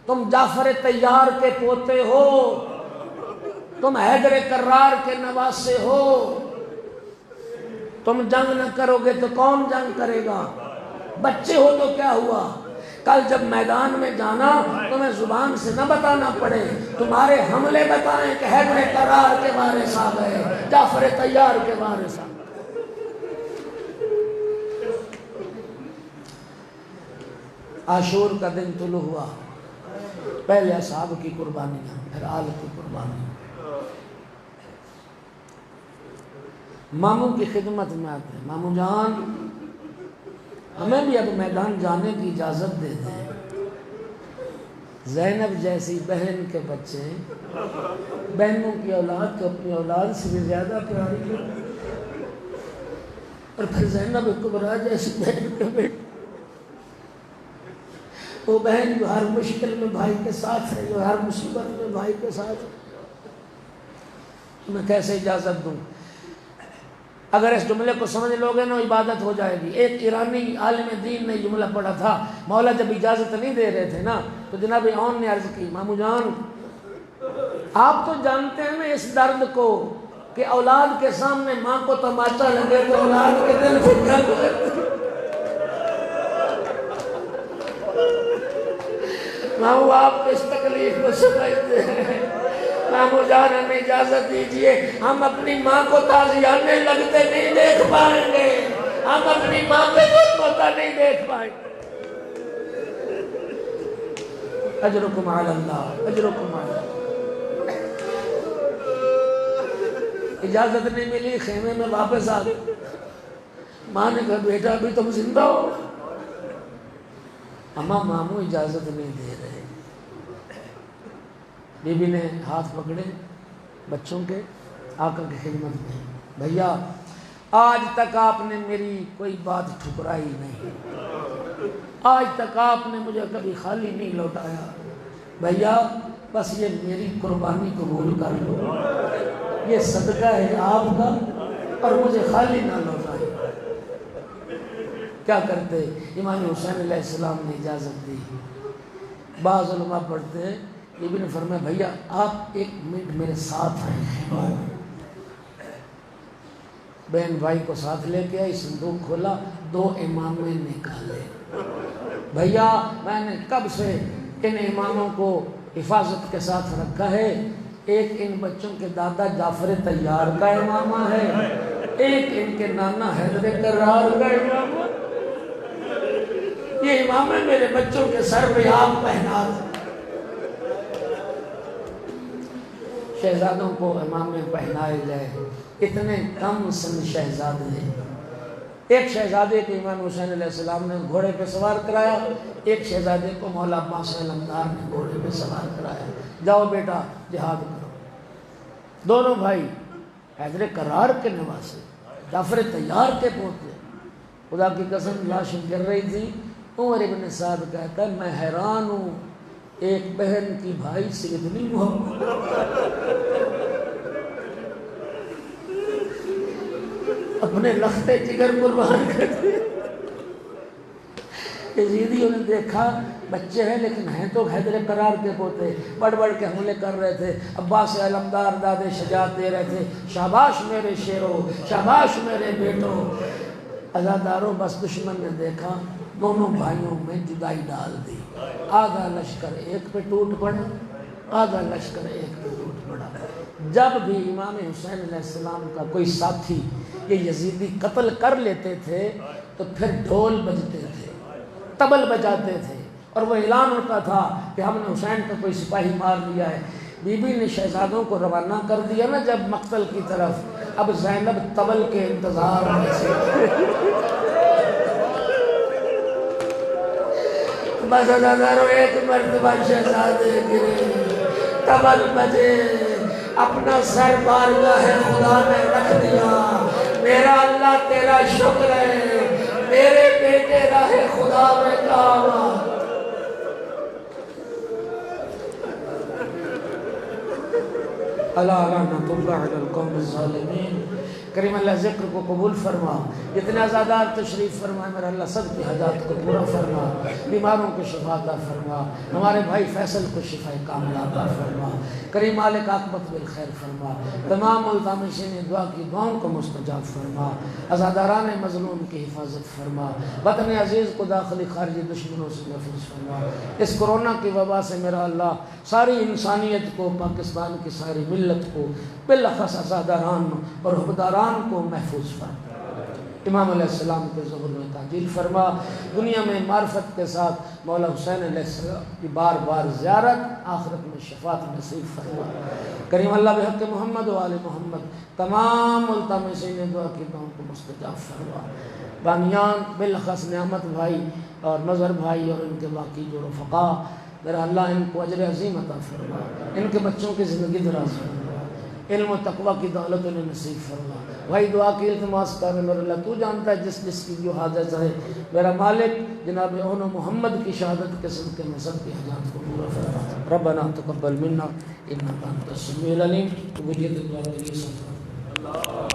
تم جعفر طیار کے پوتے ہو، تم حیدر کرار کے نواسے ہو، تم جنگ نہ کرو گے تو کون جنگ کرے گا؟ بچے ہو تو کیا ہوا، کل جب میدان میں جانا تمہیں زبان سے نہ بتانا پڑے، تمہارے حملے بتائیں کہ حیدر کرار کے وارث آ گئے، جعفر طیار کے وارث آ گئے۔ عاشور کا دن طلوع ہوا، پہلے اصحاب کی قربانیاں، پھر آل کی قربانیاں۔ ماموں کی خدمت میں آتے ہیں، ماموں جان ہمیں بھی اب میدان جانے کی اجازت دے دیں، زینب جیسی بہن کے بچے، بہنوں کی اولاد تو اپنی اولاد سے بھی زیادہ پیاری ہے، اور پھر زینب کبریٰ جیسی بہن کے بیٹے، وہ بہن جو ہر مشکل میں بھائی کے ساتھ ہے، جو ہر مصیبت میں بھائی کے ساتھ ہے، میں کیسے اجازت دوں؟ اگر اس جملے کو سمجھ لوگے نا عبادت ہو جائے گی۔ ایک ایرانی عالم دین نے جملہ پڑھا تھا، مولا جب اجازت نہیں دے رہے تھے نا تو جناب اون نے عرض کی، ماموں جان آپ تو جانتے ہیں نا اس درد کو کہ اولاد کے سامنے ماں کو تماچا لگے تو اولاد کے دل سے کیا گزرتی۔ ماموں آپ اس تکلیف کو سمجھتے ہیں، ماموں جان ہمیں اجازت دیجئے، ہم اپنی ماں کو تازیانے لگتے نہیں دیکھ پائیں گے، ہم اپنی ماں پہ ظلم ہوتا نہیں دیکھ پائیں گے۔ اجرکم علی اللہ، اجرکم علی اللہ۔ اجازت نہیں ملی، خیمے میں واپس آ گئے، ماں نے کہا بیٹا ابھی تم زندہ ہو؟ اماں ماموں اجازت نہیں دے رہے۔ بی بی نے ہاتھ پکڑے بچوں کے، آقا کی خدمت میں، بھیا آج تک آپ نے میری کوئی بات ٹھکرائی نہیں، آج تک آپ نے مجھے کبھی خالی نہیں لوٹایا، بھیا بس یہ میری قربانی قبول کر لو، یہ صدقہ ہے آپ کا اور مجھے خالی نہ لوٹائے۔ کیا کرتے؟ امام حسین علیہ السلام نے اجازت دی۔ بعض علماء پڑھتے ہیں، یہ بھی نے فرمایا بھیا آپ ایک منٹ میرے ساتھ آئیں۔ بہن بھائی کو ساتھ لے کے آئی، صندوق کھولا، 2 امامے نکالے۔ بھیا میں نے کب سے ان اماموں کو حفاظت کے ساتھ رکھا ہے، ایک ان بچوں کے دادا جعفر طیار کا امامہ ہے، ایک ان کے نانا حیدر کرار کا امامہ، یہ امامے میرے بچوں کے سر پہ آپ پہنا دیں۔ شہزادوں کو امامے پہنائے گئے، اتنے کم سن شہزادے، ایک شہزادے کو امام حسین علیہ السلام نے گھوڑے پہ سوار کرایا، ایک شہزادے کو مولا عباس علمدار نے گھوڑے پہ سوار کرایا، جاؤ بیٹا جہاد کرو۔ دونوں بھائی حیدر کرار کے نواسے، جعفر طیار کے پوتے، خدا کی قسم لاشیں گر رہی تھی۔ عمر ابن سعد کہتا ہے میں حیران ہوں ایک بہن کی بھائی سے اتنی محبت، اپنے لختے جگر قربان کر دیے۔ یزیدیوں نے دیکھا بچے ہیں لیکن ہیں تو حیدر کرار کے پوتے، بڑھ بڑھ کے حملے کر رہے تھے، عباس علمدار دادے شجاعت دے رہے تھے، شاباش میرے شیروں، شاباش میرے بیٹوں۔ عزاداروں بس دشمن نے دیکھا، دونوں بھائیوں میں جدائی ڈال دی، آدھا لشکر ایک پہ ٹوٹ پڑا، آدھا لشکر ایک پہ ٹوٹ پڑا۔ جب بھی امام حسین علیہ السلام کا کوئی ساتھی یہ یزیدی قتل کر لیتے تھے تو پھر ڈھول بجتے تھے، طبل بجاتے تھے، اور وہ اعلان ہوتا تھا کہ ہم نے حسین کا کوئی سپاہی مار لیا ہے۔ بی بی نے شہزادوں کو روانہ کر دیا نا جب مقتل کی طرف، اب زینب طبل کے انتظار میں سے بس اگر ایک مرتبہ شہزادے گرے، طبل بجے، اپنا سر بارگاہ خدا میں رکھ دیا، میرا اللہ تیرا شکر ہے، میرے بیٹے راہ خدا میں کام آ۔ الا لعنۃ اللہ علی القوم الظالمین۔ کریم اللہ ذکر کو قبول فرما، جتنے عزادار تشریف فرما میرا اللہ سب کی حاجات کو پورا فرما، بیماروں کو شفا عطا فرما، ہمارے بھائی فیصل کو شفا کاملہ عطا فرما، کریم مالک عاقبت بالخیر فرما، تمام ملتمسین دعا کی دعاؤں کو مستجاب فرما، عزاداران مظلوم کی حفاظت فرما، وطن عزیز کو داخلی خارجی دشمنوں سے محفوظ فرما۔ اس کورونا کی وبا سے میرا اللہ ساری انسانیت کو، پاکستان کی ساری ملت کو، بالاخص عزاداران اور حکمران کو محفوظ فرما۔ امام علیہ السلام کے ظہور میں تعجیل فرما، دنیا میں معرفت کے ساتھ مولا حسین علیہ السلام کی بار بار زیارت، آخرت میں شفاعت نصیب فرما۔ کریم اللہ بحق محمد و آل محمد تمام ملتمسین دعا کی دعاؤں کو مستجاب فرما۔ بانیان بالاخص نعمت بھائی اور مظہر بھائی اور ان کے باقی جو رفقا، میرا اللہ ان کو اجر عظیم عطا فرما، ان کے بچوں کی زندگی دراز فرما، علم و تقوی کی دولت انہیں نصیب فرما۔ بھائی دعا کی التماس کر میرا اللہ تو جانتا ہے جس کی جو حاجت ہے، میرا مالک جناب اون محمد کی شہادت کے صدقے میں سب کی حاجات کو پورا فرما۔ ربنا تقبل منا انک انت السمیع العلیم۔ قبولیت دعا کے لیے